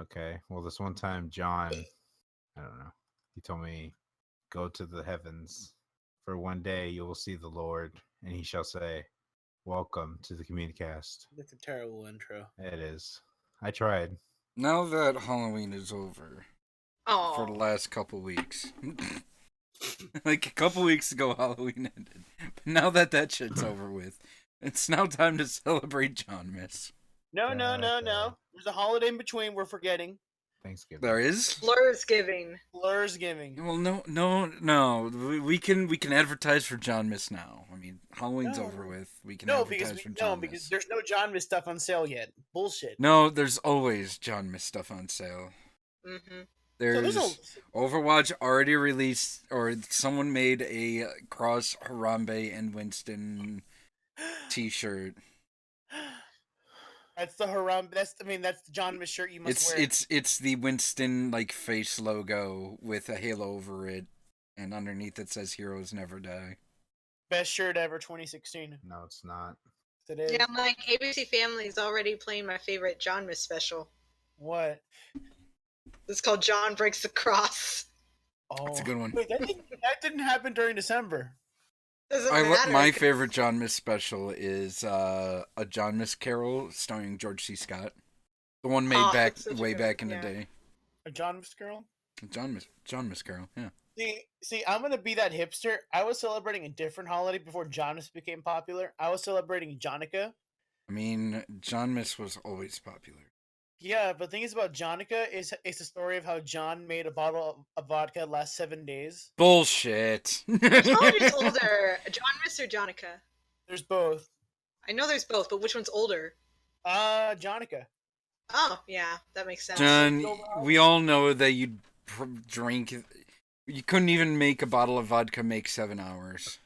Okay. Well, this one time, John, I don't know. He told me, "Go to the heavens, for one day you will see the Lord, and he shall say, 'Welcome to the Communicast.'" That's a terrible intro. It is. I tried. Now that Halloween is over for the Oh, last couple weeks, like a couple weeks ago, Halloween ended. But now that shit's over with, it's now time to celebrate John Miss. No. There's a holiday in between we're forgetting. Thanksgiving. There is. Blur's giving. Blur's giving. Well, no. We can advertise for John Miss now. I mean, Halloween's No. over with. We can No, advertise because for John because Miss. there's no John Miss stuff on sale yet. Bullshit. No, there's always John Miss stuff on sale. Mm-hmm. There's So Overwatch already released, or someone made a Cross Harambe and Winston T-shirt. That's the Haram. That's the John Miss shirt you must wear. It's the Winston like face logo with a halo over it, and underneath it says "Heroes Never Die." Best shirt ever, 2016. No, it's not. It is. Yeah, my ABC Family is already playing my favorite John Miss special. What? It's called John Breaks the Cross. Oh, That's a good one. Wait, that didn't happen during December. Doesn't matter. My favorite John Miss special is a John Miss Carol starring George C. Scott, the one made way back in the day. A John Miss girl. John Miss Carol, yeah. See, I'm gonna be that hipster. I was celebrating a different holiday before John Miss became popular. I was celebrating Jonica. I mean, John Miss was always popular. Yeah, but the thing is about Jonica is it's a story of how John made a bottle of vodka last 7 days. Bullshit. Which holiday older, John Miss or Jonica? There's both. I know there's both, but which one's older? Jonica. Oh, yeah, that makes sense. John, we all know that you drink. You couldn't even make a bottle of vodka make 7 hours.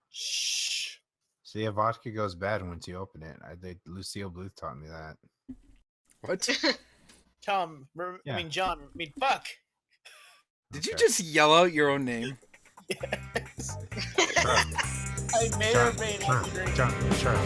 Shh. See, a vodka goes bad once you open it. Lucille Bluth taught me that. What? Tom, Yeah. I mean John, fuck. Did you just yell out your own name? Yes. Sure. I may or may not be drinking. Sure.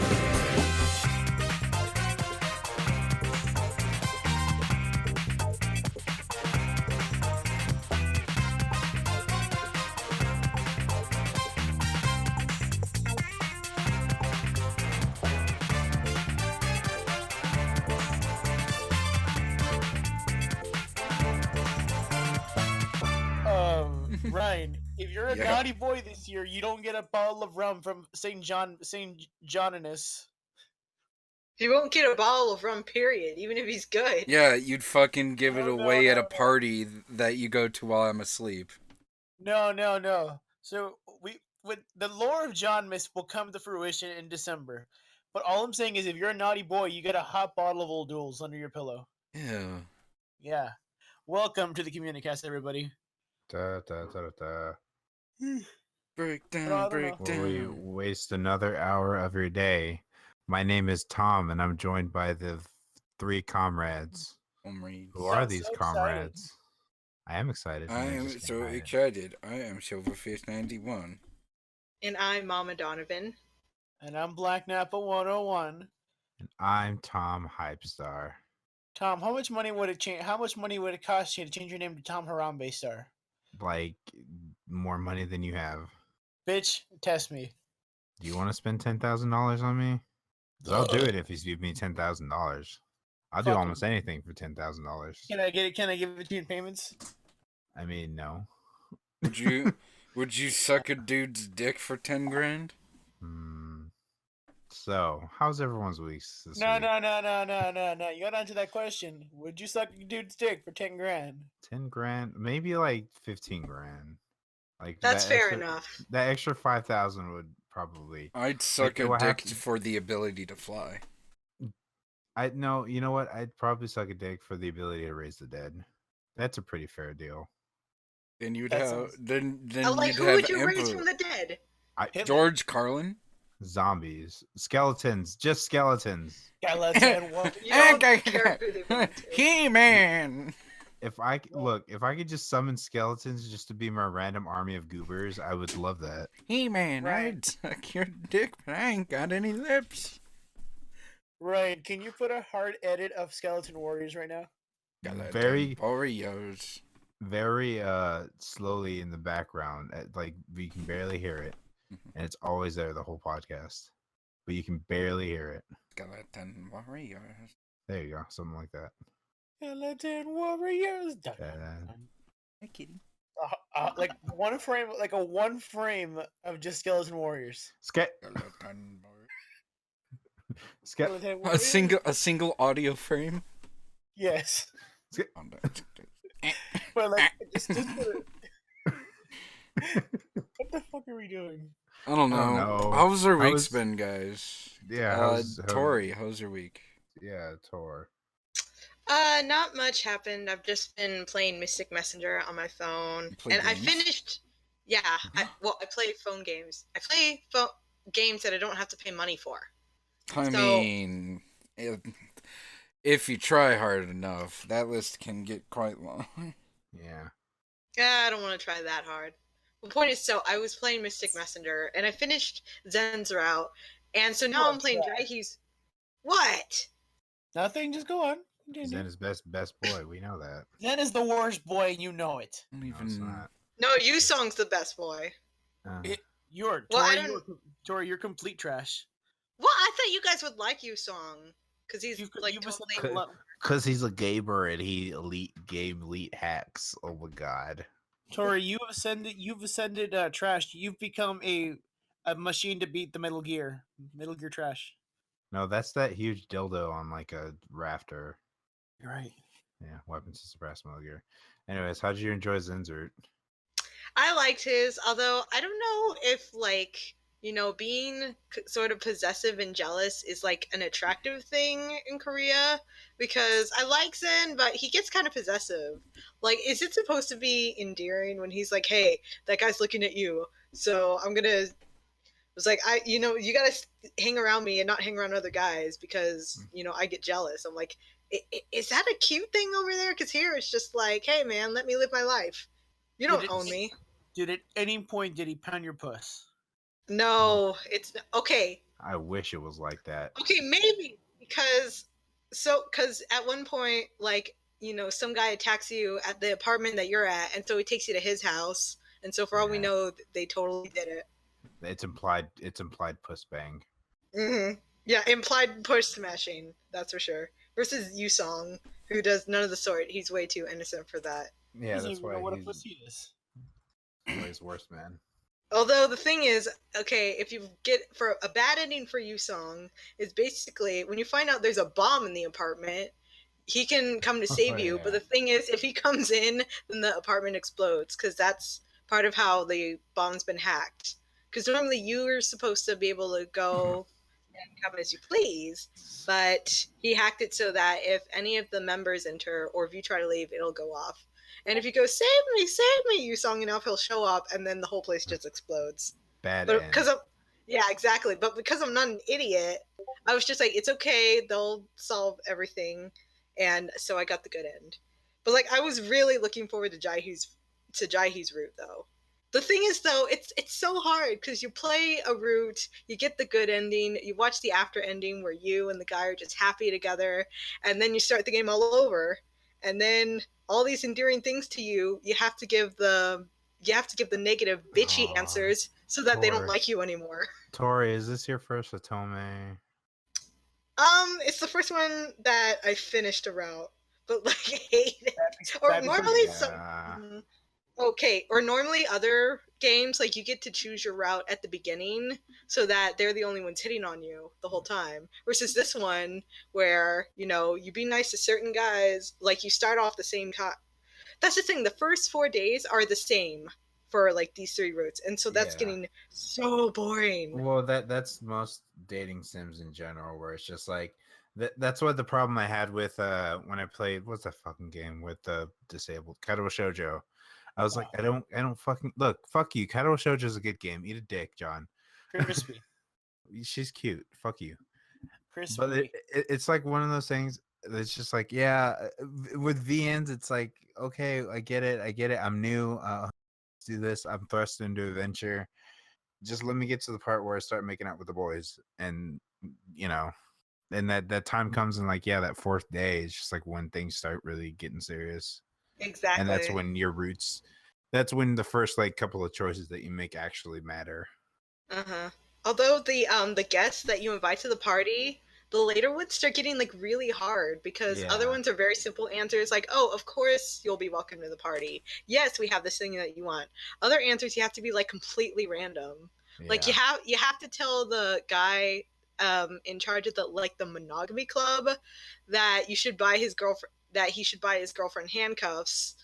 Ryan, if you're a Yeah. naughty boy this year, you don't get a bottle of rum from St. Johninus. He won't get a bottle of rum, period, even if he's good. Yeah, you'd fucking give it No, away at a no. party that you go to while I'm asleep. No. So the lore of John Miss will come to fruition in December. But all I'm saying is, if you're a naughty boy, you get a hot bottle of Old Duels under your pillow. Ew. Yeah. Welcome to the Communicast, everybody. Da. Break I down, don't break know. Will we down. waste another hour of your day? My name is Tom, and I'm joined by the 3 comrades. Who are Sounds these so excited. comrades? I am excited. I and I am just so can't hide it. excited. I am Silverfish91. And I'm Mama Donovan. And I'm Black Napa 101. And I'm Tom Hypestar. Tom, how much money would it cost you to change your name to Tom Harambe Star? Like, more money than you have. Bitch, test me. Do you want to spend $10,000 on me? 'Cause I'll do it if you give me $10,000. I'll do Fuck almost anything for $10,000. Can I get it? Can I give it to you in payments? I mean, no. Would you suck a dude's dick for 10 grand? So, how's everyone's weeks this No. week? You got to answer that question. Would you suck a dude's dick for 10 grand? 10 grand? Maybe like 15 grand. Like That's that fair extra, enough. That extra 5,000 would probably. I'd suck a what dick happened- for the ability to fly. No, you know what? I'd probably suck a dick for the ability to raise the dead. That's a pretty fair deal. Then you'd That have sounds- then Like, you'd who have would you raise Emperor. from the dead? Hitler. George Carlin. Zombies, skeletons, just skeletons. Skeleton. You don't care who they want to. He-Man. If I could just summon skeletons just to be my random army of goobers, I would love that. He-Man, Right. I'd suck your dick, but I ain't got any lips. Ryan, can you put a hard edit of Skeleton Warriors right now? very Oreos. very slowly in the background, like you can barely hear it, and it's always there the whole podcast, but you can barely hear it. Skeleton Warriors. There you go, something like that. Skeleton Warriors. Hey, kitty. Like one frame, like a one frame of just Skeleton Warriors. Skeleton Warriors. Skeleton A Warriors? single audio frame. Yes. On the- But like, it's just what the fuck are we doing? I don't know. know. How's our How week was- been, guys? Yeah, Tori, how's your week? Yeah, Tor. Not much happened. I've just been playing Mystic Messenger on my phone, You play and I games? finished. Yeah, I play phone games. I play games that I don't have to pay money for. I mean, if you try hard enough, that list can get quite long. Yeah. Yeah, I don't want to try that hard. The point is, so I was playing Mystic Messenger, and I finished Zen's route, and so now I'm playing Jaihi's. What? Nothing. Just go on. Zen is best boy. We know that. Zen is the worst boy, and you know it. I don't No, it's even. not. No, Song's the best boy. You're Well, I Tori. don't- Tori, you're complete trash. Well, I thought you guys would like Song because he's You like you've totally. ascended le- Cause he's a gamer and he elite hacks. Oh my god. Tori, you've ascended trash. You've become a machine to beat the Metal Gear trash. No, that's that huge dildo on like a rafter. You're right. Yeah, weapons to suppress Metal Gear. Anyways, how did you enjoy Zinzert? I liked his, although I don't know if being sort of possessive and jealous is like an attractive thing in Korea, because I like Zen, but he gets kind of possessive. Like, is it supposed to be endearing when he's like, "Hey, that guy's looking at you, so I'm gonna." It's like, you gotta hang around me and not hang around other guys because I get jealous. I'm like, is that a cute thing over there? Because here it's just like, hey man, let me live my life. You don't own me. At any point did he pound your puss? No, it's okay. I wish it was like that. Okay, maybe because at one point, like, some guy attacks you at the apartment that you're at, and so he takes you to his house, and so for all we know, they totally did it. It's implied puss bang. Mm-hmm. Yeah, implied push smashing, that's for sure. Versus Yusong, who does none of the sort. He's way too innocent for that. Yeah, that's why what a pussy is. He's worse, man. Although the thing is, okay, if you get for a bad ending for Yusong, is basically when you find out there's a bomb in the apartment, he can come to save you. But the thing is, if he comes in, then the apartment explodes because that's part of how the bomb's been hacked. Because normally you are supposed to be able to go and come as you please, but he hacked it so that if any of the members enter or if you try to leave, it'll go off. And if you go, save me, Yusong enough, he'll show up, and then the whole place just explodes. Bad But end. yeah, exactly. But because I'm not an idiot, I was just like, it's okay, they'll solve everything, and so I got the good end. But like, I was really looking forward to Jaihe's route, though. The thing is, though, it's so hard because you play a route, you get the good ending, you watch the after ending where you and the guy are just happy together, and then you start the game all over, and then all these endearing things to you, you have to give the negative bitchy answers so that they don't like you anymore. Tori, is this your first Otome? It's the first one that I finished a route, but like hate it. Or that'd be normally pretty some. Okay, or normally other games, like you get to choose your route at the beginning so that they're the only ones hitting on you the whole time. Versus this one where, you be nice to certain guys, like you start off the same time. That's the thing, the first 4 days are the same for like these 3 routes. And so that's getting so boring. Well, that's most dating sims in general, where it's just like that's what the problem I had with when I played what's that fucking game with the disabled Kadowo Shoujo. I was like, I don't fucking look. Fuck you. Kadowo Shoujo is a good game. Eat a dick, John. Crispy. She's cute. Fuck you. Crispy. But it's like one of those things. It's just like, with VNs, it's like, okay, I get it. I'm new. Let's do this. I'm thrust into adventure. Just let me get to the part where I start making out with the boys, and and that time comes in like that fourth day is just like when things start really getting serious, Exactly. and that's when your roots. That's when the first like couple of choices that you make actually matter. Uh-huh. Although the guests that you invite to the party, the later ones start getting like really hard because other Yeah. ones are very simple answers like, "Oh, of course you'll be welcome to the party. Yes, we have this thing that you want." Other answers you have to be like completely random. Like you have to tell the guy in charge of the monogamy club that you should buy his girlfriend that he should buy his girlfriend handcuffs.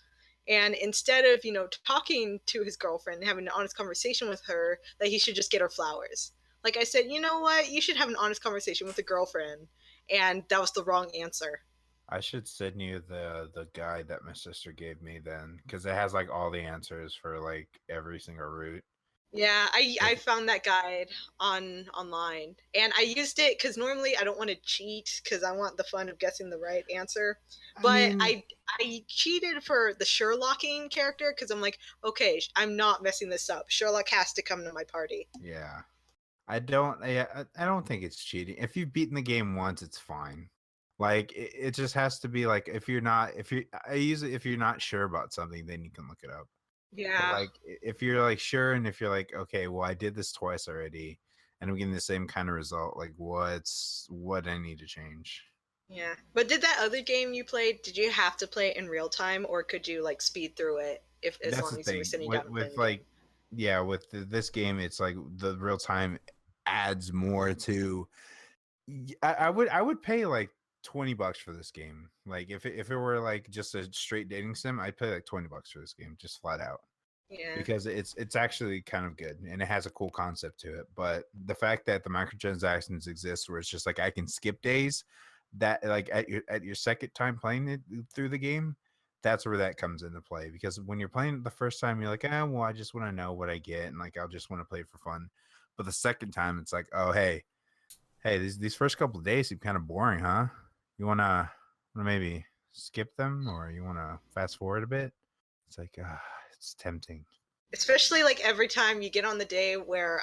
And instead of, talking to his girlfriend and having an honest conversation with her, that he should just get her flowers. Like I said, you know what? You should have an honest conversation with a girlfriend. And that was the wrong answer. I should send you the guide that my sister gave me then, because it has like all the answers for like every single route. Yeah, I found that guide online, and I used it because normally I don't want to cheat because I want the fun of guessing the right answer. But I cheated for the Sherlocking character because I'm like, okay, I'm not messing this up. Sherlock has to come to my party. Yeah, I don't think it's cheating. If you've beaten the game once, it's fine. Like it just has to be like if you're not sure about something, then you can look it up. But Yeah. like if you're like sure, and if you're like, okay, well I did this twice already and I'm getting the same kind of result, like what I need to change. Yeah. But did that other game you played, did you have to play it in real time or could you like speed through it as That's long the as you were thing sitting down and playing with the game? like this game, it's like the real time adds more to. I would pay like $20 for this game. Like if it were like just a straight dating sim, I'd pay like $20 for this game, just flat out. Yeah. Because it's actually kind of good and it has a cool concept to it. But the fact that the microtransactions exist, where it's just like I can skip days, that like at your second time playing it through the game, that's where that comes into play. Because when you're playing it the first time, you're like, well, I just want to know what I get, and like I'll just want to play it for fun. But the second time, it's like, oh hey, these first couple of days seem kind of boring, huh? You wanna maybe skip them, or you wanna fast forward a bit? It's like, it's tempting. Especially like every time you get on the day where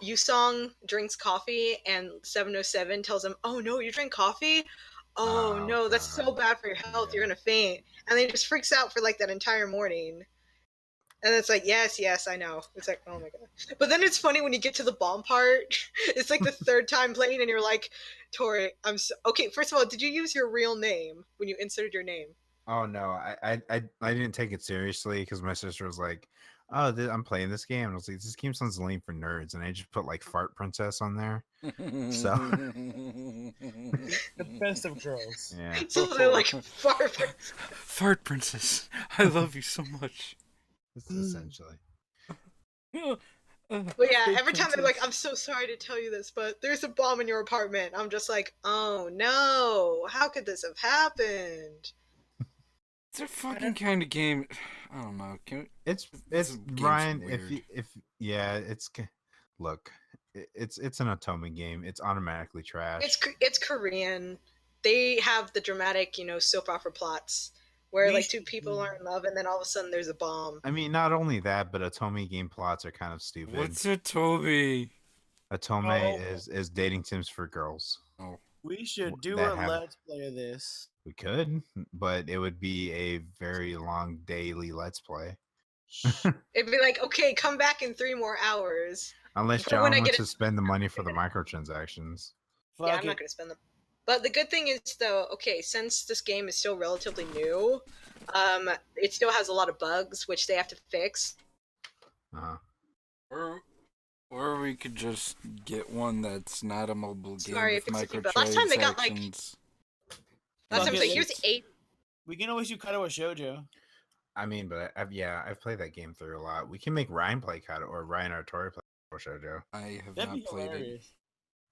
Yusong drinks coffee and 707 tells him, "Oh no, you drink coffee? Oh no, that's so God. bad for your health. You're Yeah. gonna faint." And then he just freaks out for like that entire morning. And it's like, yes, I know. It's like, oh my god. But then it's funny when you get to the bomb part. It's like the third time playing, and you're like, Tori, okay. First of all, did you use your real name when you inserted your name? Oh no, I didn't take it seriously because my sister was like, "Oh, I'm playing this game." And I was like, "This game sounds lame for nerds," and I just put like "Fart Princess" on there. So The best of girls. yeah, So they're like, far. Fart princess, I love you so much. it's essentially. But yeah, Fake every time they're like, princess. "I'm so sorry to tell you this, but there's a bomb in your apartment." I'm just like, "Oh no! How could this have happened?" It's a fucking kind of game. I don't know. It's This game's Ryan. weird. If yeah, look, it's an Otome game. It's automatically trash. It's Korean. They have the dramatic, soap opera plots where We like two should people do- are in love and then all of a sudden there's a bomb. I mean, not only that, but Otome game plots are kind of stupid. What's a Toby? Otome Oh. is dating sims for girls. Oh, We should do that a have- let's play of this. We could, but it would be a very long daily let's play. It'd be like, okay, come back in 3 more hours. Unless For when John I wants get to it- spend the money for the microtransactions. Fuck Yeah, I'm it. not gonna spend them. But the good thing is, though, okay, since this game is still relatively new, it still has a lot of bugs which they have to fix. Uh-huh. or we could just get one that's not a mobile game Sorry, with if it's a few bugs. Last time they got, like- microtransactions. Last Fuck time, it, like, here's let's- 8. We can always do Kaido Shoujo. I mean, but I've played that game through a lot. We can make Ryan play Kaido, or Ryan or Tori play Shoujo. I have That'd not be played it. hilarious.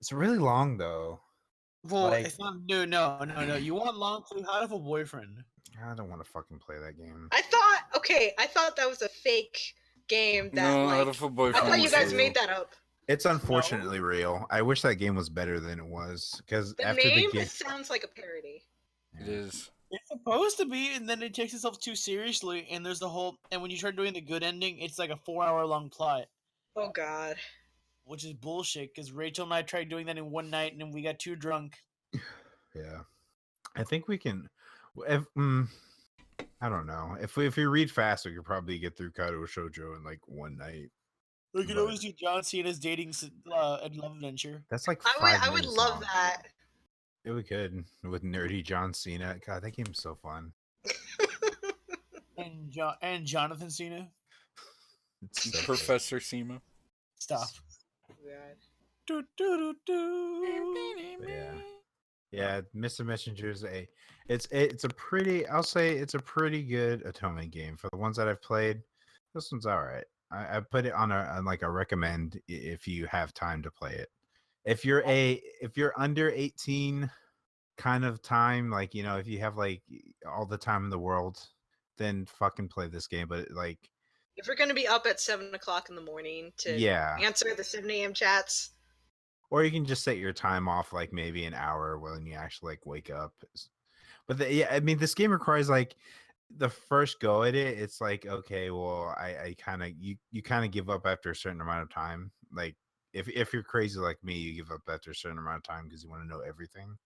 It's really long though. Well, Like- it's not. No. You want long play? How to have a boyfriend? I don't want to fucking play that game. I thought that was a fake game that, No, like, out of a I boyfriend. thought you guys Real. made that up. It's unfortunately real. I wish that game was better than it was, because The after name the game, sounds like a parody. It is. It's supposed to be, and then it takes itself too seriously. And there's the whole. And when you start doing the good ending, it's like a 4-hour long plot. Oh god. which is bullshit because Rachel and I tried doing that in one night and then we got too drunk. Yeah, I think we can. If, I don't know. If we read fast, we could probably get through Kaido Shoujo in like one night. We could But- always do John Cena's dating and love adventure. That's like I 5 would minutes love long. that. Yeah, we could with nerdy John Cena. God, that game is so fun. And Jonathan Cena. It's so good. Professor Sema. Stop. God. Do, do, do, do. But yeah, Mr. Messenger's it's a pretty, I'll say it's a pretty good Otome game. For the ones that I've played, this one's all right. I put it on like a recommend if you have time to play it. If you're under 18 kind of time, like, you know, if you have like all the time in the world, then fucking play this game. But like, If you're gonna be up at 7:00 in the morning to yeah, answer the 7 a.m. chats, or you can just set your time off like maybe an hour when you actually like wake up. But yeah, I mean, this game requires like the first go at it. It's like, okay, well, I kind of you kind of give up after a certain amount of time. Like if you're crazy like me, you give up after a certain amount of time because you want to know everything.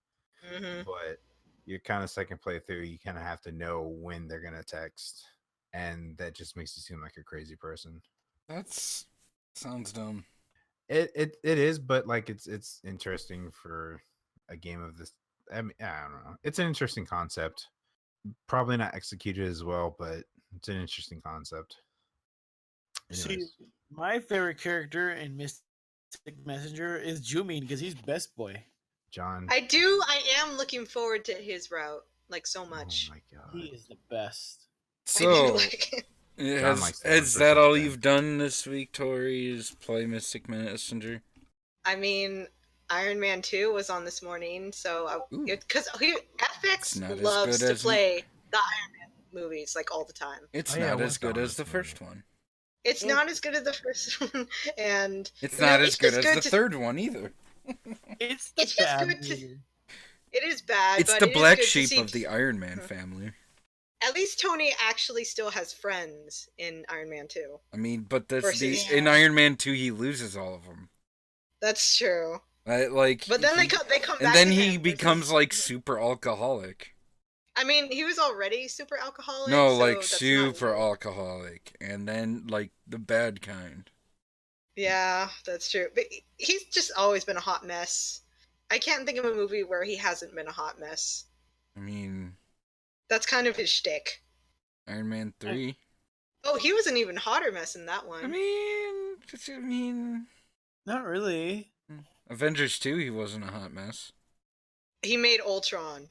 But your kind of second playthrough, you kind of have to know when they're gonna text, and that just makes you seem like a crazy person. That's sounds dumb. It is, but like it's interesting for a game of this. I mean, I don't know. It's an interesting concept. Probably not executed as well, but it's an interesting concept. See, Anyways, my favorite character in Mystic Messenger is Jumin because he's best boy. John. I am looking forward to his route like so much. Oh my god. He is the best. I do So, like it. John has likes the is 1% that all thing. you've done this week, Tori? Is play Mystic Messenger? I mean, Iron Man 2 was on this morning, so Ooh. because It's not FX as loves good to as- play the Iron Man movies like all the time. It's Oh, yeah, not it as was good on as the this first morning. one. It's not as good as the first one, and It's you know, not as it's good just as the to- third one either. It's It's just bad good to- movie. It is bad. It's but the it is black good to sheep see- of the Iron Man family. At least Tony actually still has friends in Iron Man 2. I mean, but that's Versus- in Iron Man 2 he loses all of them. That's true. Like, But then he- they come back. and then to he him becomes versus- like super alcoholic. I mean, he was already super alcoholic. No, so like that's not super new. alcoholic, and then like the bad kind. Yeah, that's true. But he's just always been a hot mess. I can't think of a movie where he hasn't been a hot mess. I mean, That's kind of his shtick. Iron Man 3. Oh, he was an even hotter mess in that one. I mean, Not really. Avengers 2 he wasn't a hot mess. He made Ultron.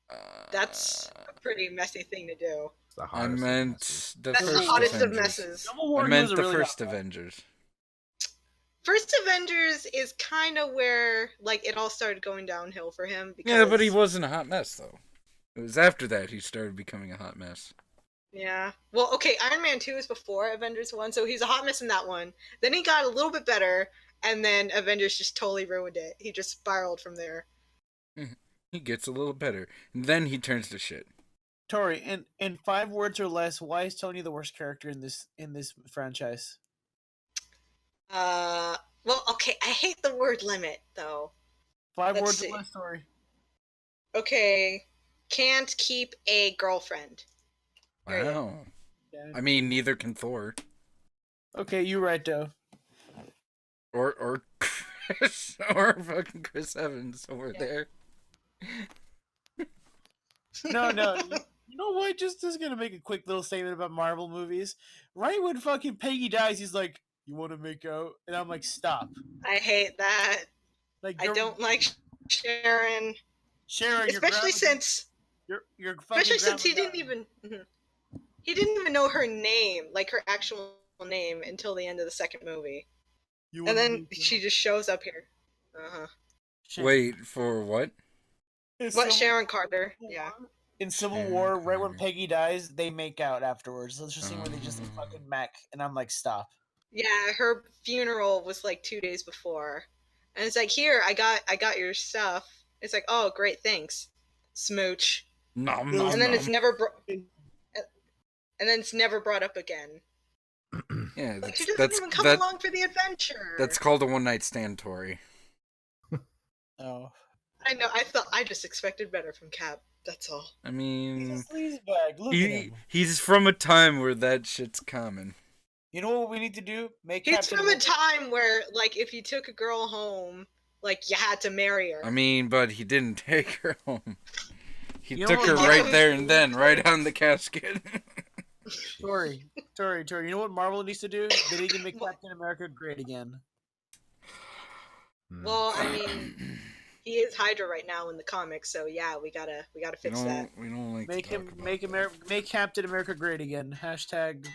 Uh, That's a pretty messy thing to do. It's the I hottest of meant messes. the That's first the hottest Avengers. of messes. Civil War, I he meant was a the really first hot guy. Avengers. First Avengers is kind of where like it all started going downhill for him. Because, Yeah, but he wasn't a hot mess though. It was after that he started becoming a hot mess. Yeah. Well, okay, Iron Man 2 is before Avengers 1, so he's a hot mess in that one. Then he got a little bit better, and then Avengers just totally ruined it. He just spiraled from there. He gets a little better, and then he turns to shit. Tori, in 5 words or less, why is Tony the worst character in this franchise? Well, okay, I hate the word limit, though. 5 Let's words see. or less, Tori. Okay, can't keep a girlfriend. Period. Wow. I mean, neither can Thor. Okay, you right, though. Or Chris, or fucking Chris Evans over there. No. You know what? Just gonna make a quick little statement about Marvel movies. Right when fucking Peggy dies, he's like, "You want to make out?" And I'm like, "Stop!" I hate that. Like, I you're- don't like Sharon, Sharon, your especially grandma- since your fucking especially since he grandma didn't died. even know her name, like her actual name, until the end of the second movie. You And wanna then make she out? just shows up here. Shit. Wait, for what? In What, Civil- Sharon Carter? Yeah. In Civil Sharon War, right when Carter. Peggy dies, they make out afterwards. Let's just see where they just fucking mac, and I'm like, "Stop!" Yeah, her funeral was like 2 days before. And it's like, here, I got your stuff. It's like, oh, great, thanks. Smooch. Nom, And nom, And then nom. it's never and then it's never brought up again. Yeah, Yeah, Like, she doesn't even come along for the adventure. That's called a one-night stand, Tori. Oh. I know. I just expected better from Cap. That's all. I He's mean, a sleazebag. Look at him. he's from a time where that shit's common. You know what we need to do? Make It's Captain from a America. time where, like, if you took a girl home, like, you had to marry her. I mean, but he didn't take her home. He You know took what, her Marvel- right there and then, right on the casket. Tori. You know what Marvel needs to do? They need to make Captain America great again. Well, I mean, he is Hydra right now in the comics, so yeah, we gotta fix that. We don't like Make to him, talk make about America, make Captain America great again. Hashtag.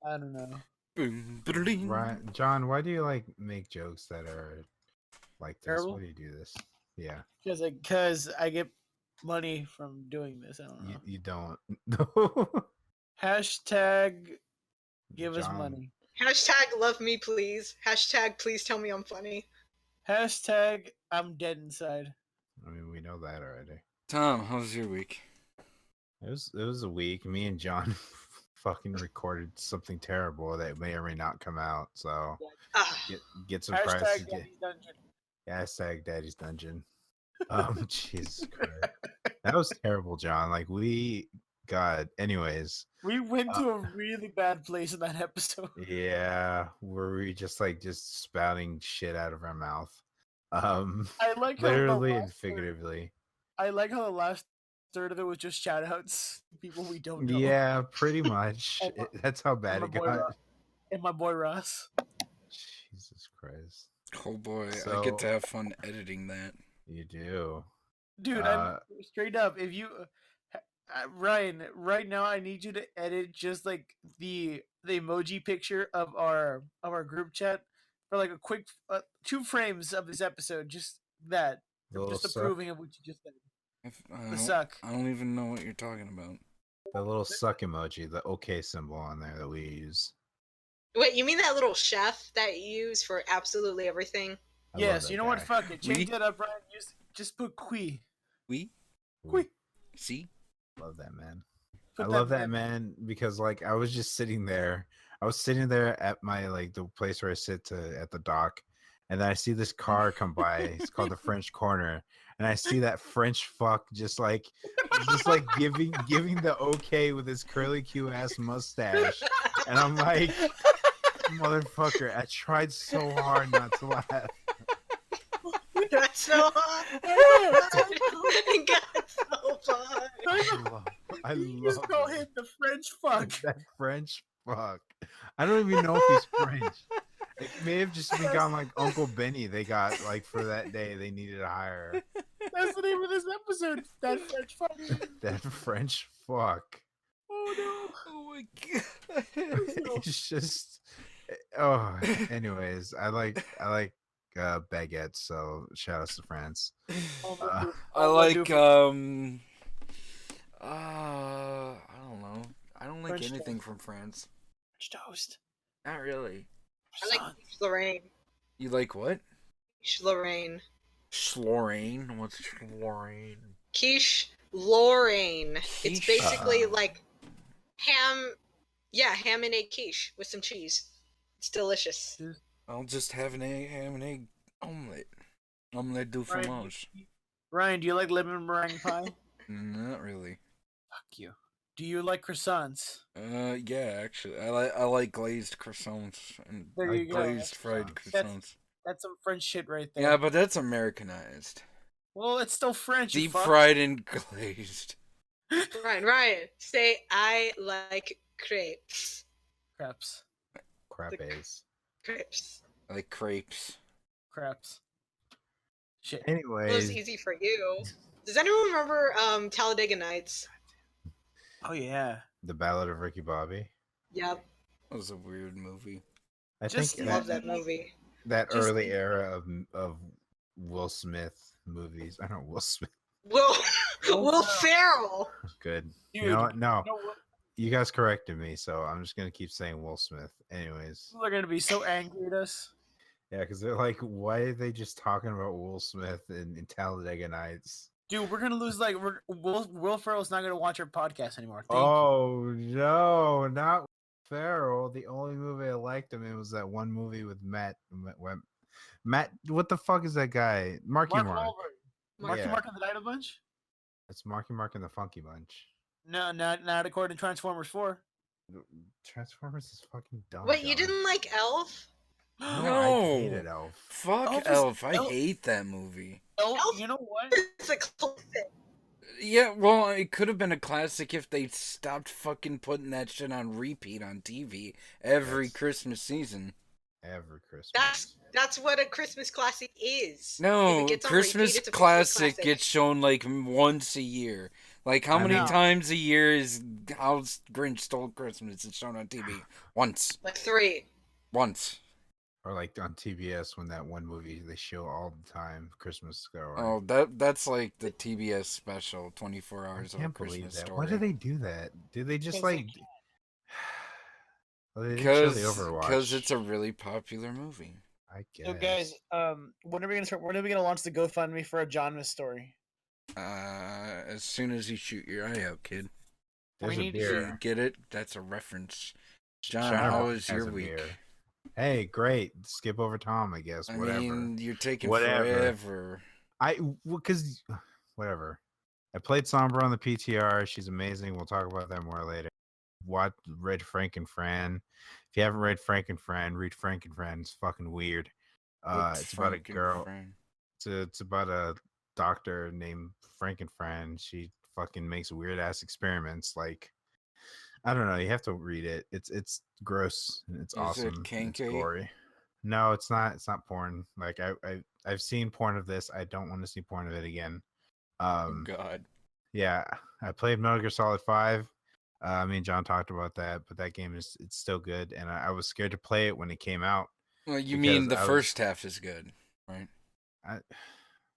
I don't know. that. Right, John, why do you like make jokes that are like this? Terrible? Why do you do this? Yeah, Because I get money from doing this. I don't know. you don't. No. Hashtag give us John, money. Hashtag love me please. Hashtag please tell me I'm funny. Hashtag I'm dead inside. I mean, we know that already. Tom, how was your week? It was a week. Me and John fucking recorded something terrible that may or may not come out. So Ah, get some Hashtag prices. Daddy's Dungeon. Hashtag Daddy's Dungeon. Jesus Christ, that was terrible, John. Like God. Anyways, We went to a really bad place in that episode. yeah, were we just spouting shit out of our mouth? I like how Literally and figuratively. I like how the last third of it was just shout outs to people we don't know. Yeah, pretty much. And That's how bad my it boy got. Ross. And my boy Ross. Jesus Christ. Oh boy, I So- get to have fun editing that. You do. Dude, I'm straight up. If you, Ryan, right now I need you to edit just like the emoji picture of our group chat for like a quick 2 frames of this episode. Just that, The little just suck. approving of what you just said. I The suck. I don't even know what you're talking about. The little suck emoji, the OK symbol on there that we use. wait, you mean that little chef that you use for absolutely everything? I love Yes, that you know what? guy. Fuck it. Change We- that up, Ryan. Just put Qui. We Qui. see. Love that man. Put I love that man because I was just sitting there. I was sitting there at my the place where I sit at the dock, and then I see this car come by. It's called the French Corner, and I see that French fuck just giving the okay with his curly Q ass mustache, and I'm like, motherfucker! I tried so hard not to laugh. That's so hot. It got so fun. I You love just call it. him the French fuck. That French fuck. I don't even know if he's French. It may have just been gone like Uncle Benny. They got for that day. They needed to hire That's the name of this episode. That French fuck. that French fuck. Oh no. Oh my god. It's just. Oh, anyways, I like baguettes. So shout outs to France. I like I don't know. I don't like French anything from France. French toast. Not really. I like quiche Lorraine. You like what? Quiche Lorraine. Schlorraine? What's Schlorraine? Quiche Lorraine. It's Quiche? basically like ham. Yeah, ham and egg quiche with some cheese. It's delicious. I'll just have an ham and egg omelet. Omelette du Ryan, fromage. Ryan, do you like lemon meringue pie? Not really. Fuck you. Do you like croissants? Yeah, actually, I like glazed croissants and There you go. glazed fried That's- croissants. That's some French shit right there. Yeah, but that's Americanized. Well, it's still French. you Deep fuck. fried and glazed. Ryan, say I like crepes. Craps. Crapes. Crepes. I like crepes. Craps. Shit. It was Anyways, easy for you. Does anyone remember Talladega Nights? Oh yeah. the Ballad of Ricky Bobby. Yep. That was a weird movie. I Just think Love that movie. that just- early era of Will Smith movies. I don't know, Will Smith. Will Will Ferrell. Good. Dude, you know what? No, You know what? you guys corrected me, so I'm just gonna keep saying Will Smith. Anyways, People are gonna be so angry at us. yeah, because they're like, why are they just talking about Will Smith in Talladega Nights? Dude, we're gonna lose Will Ferrell's not gonna watch our podcast anymore. Thank you. Oh no, not Farrell, the only movie I liked him in was that one movie with Matt. What the fuck is that guy? Marky Mark Mark. Wahlberg. Marky Yeah. Mark and the Dino Bunch? It's Marky Mark and the Funky Bunch. No, not according to Transformers 4. Transformers is fucking dumb. Wait, you John. didn't like Elf? No, I No. hated Elf. Fuck Elf is- Elf. I Elf- hate that movie. Oh, Elf- you know what? It's a classic. Yeah, well, it could have been a classic if they stopped fucking putting that shit on repeat on TV every That's- Christmas season. Every Christmas. That's what a Christmas classic is. If No, it gets on Christmas repeat, it's a classic gets shown like once a year. Like how I many know. times a year is How Grinch Stole Christmas? It's shown on TV once. like 3. Once. Or like on TBS when that one movie they show all the time, Christmas Story. Oh, that's like the TBS special, 24 I hours of a can't believe Christmas that. Story. Why do they do that? Do they just 'Cause they like? Well, they didn't show the Overwatch. Because it's a really popular movie. I guess. So guys, when are we gonna start? When are we gonna launch the GoFundMe for a John Miss story? As soon as you shoot your eye out, kid. There's we a need to You beer. get it? That's a reference. John, Shout how out was has your a week? beer. Hey, great. Skip over Tom, I guess. I Whatever. mean, you're taking Whatever. forever. Because whatever. I played Sombra on the PTR. She's amazing. We'll talk about that more later. Read Frank and Fran. If you haven't read Frank and Fran, read Frank and Fran. It's fucking weird. What's It's about a Frank and girl. Fran? It's about a doctor named Frank and Fran. She fucking makes weird ass experiments. Like, I don't know. You have to read it. It's gross and it's Is it awesome. and It's kinky? gory. No, it's not. It's not porn. Like I've seen porn of this. I don't want to see porn of it again. Oh, God. Yeah, I played Metal Gear Solid 5. Me and John talked about that, but that game it's still good, and I was scared to play it when it came out. Well, you Because mean the I was- first half is good, right?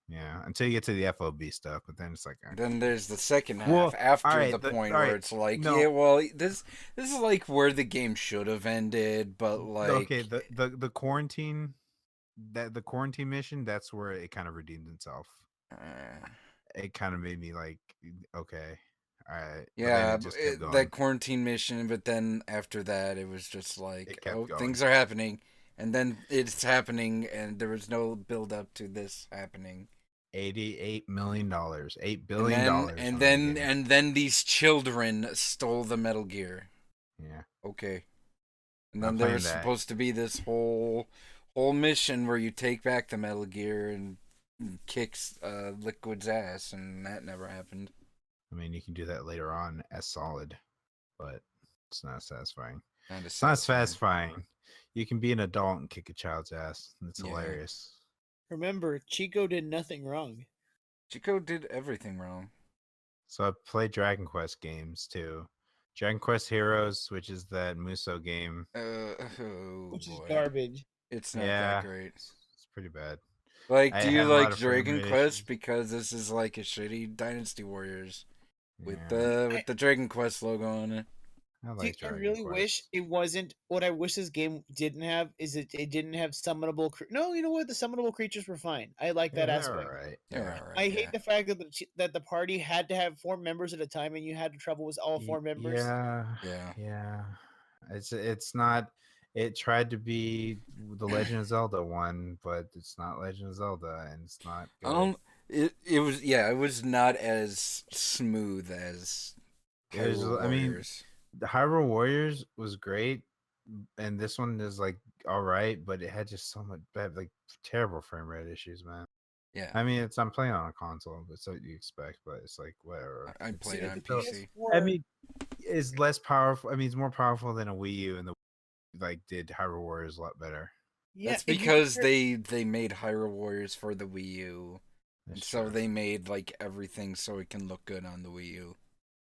Yeah, until you get to the FOB stuff, but then it's like, Then there's the second half Well, after alright, the point alright, where it's like, no. yeah, well, this is like where the game should have ended, but like, okay, the quarantine, the quarantine mission, that's where it kind of redeemed itself. uh, It kind of made me like, okay, all right, yeah, just kept going. that quarantine mission, but then after that, it was just like, It kept oh, going. things are happening, and then it's happening, and there was no build up to this happening. $88 million, $8 And billion then, dollars, and on then, that game. and then these children stole the Metal Gear. Yeah, Okay. And I'm then there playing was that. supposed to be this whole mission where you take back the Metal Gear and kicks Liquid's ass, and that never happened. I mean, you can do that later on as Solid, but it's not satisfying. Kinda It's not satisfying. satisfying. You can be an adult and kick a child's ass. It's Yeah. hilarious. Remember, Chico did nothing wrong. Chico did everything wrong. So I played Dragon Quest games too. Dragon Quest Heroes, which is that Muso game. Oh Which is boy. garbage. It's not Yeah, that great. it's pretty bad. Like, I do you had a lot like of frame Dragon rate Quest issues. because this is like a shitty Dynasty Warriors with Yeah, the Dragon Quest logo on it? I See, like I Dragon really Quest. wish it wasn't. What I wish this game didn't have is it didn't have summonable. No, you know what? The summonable creatures were fine. I like that they're aspect. alright. They're Yeah. alright. I hate the fact that the party had to have 4 members at a time, and you had to travel with all 4 members. Yeah, Yeah. yeah. It's not. It tried to be the Legend of Zelda one, but it's not Legend of Zelda, and it's not. Good. It was not as smooth as There's- Hyrule I mean, Warriors. The Hyrule Warriors was great, and this one is like all right, but it had just so much bad, like terrible frame rate issues, man. Yeah, I mean, I'm playing on a console, but so you expect, but it's like whatever. I It's- played on it's still- PC. I mean, it's less powerful. I mean, it's more powerful than a Wii U, and the like did Hyrule Warriors a lot better. Yeah, That's and you because compare- they made Hyrule Warriors for the Wii U, and That's so true. they made like everything so it can look good on the Wii U.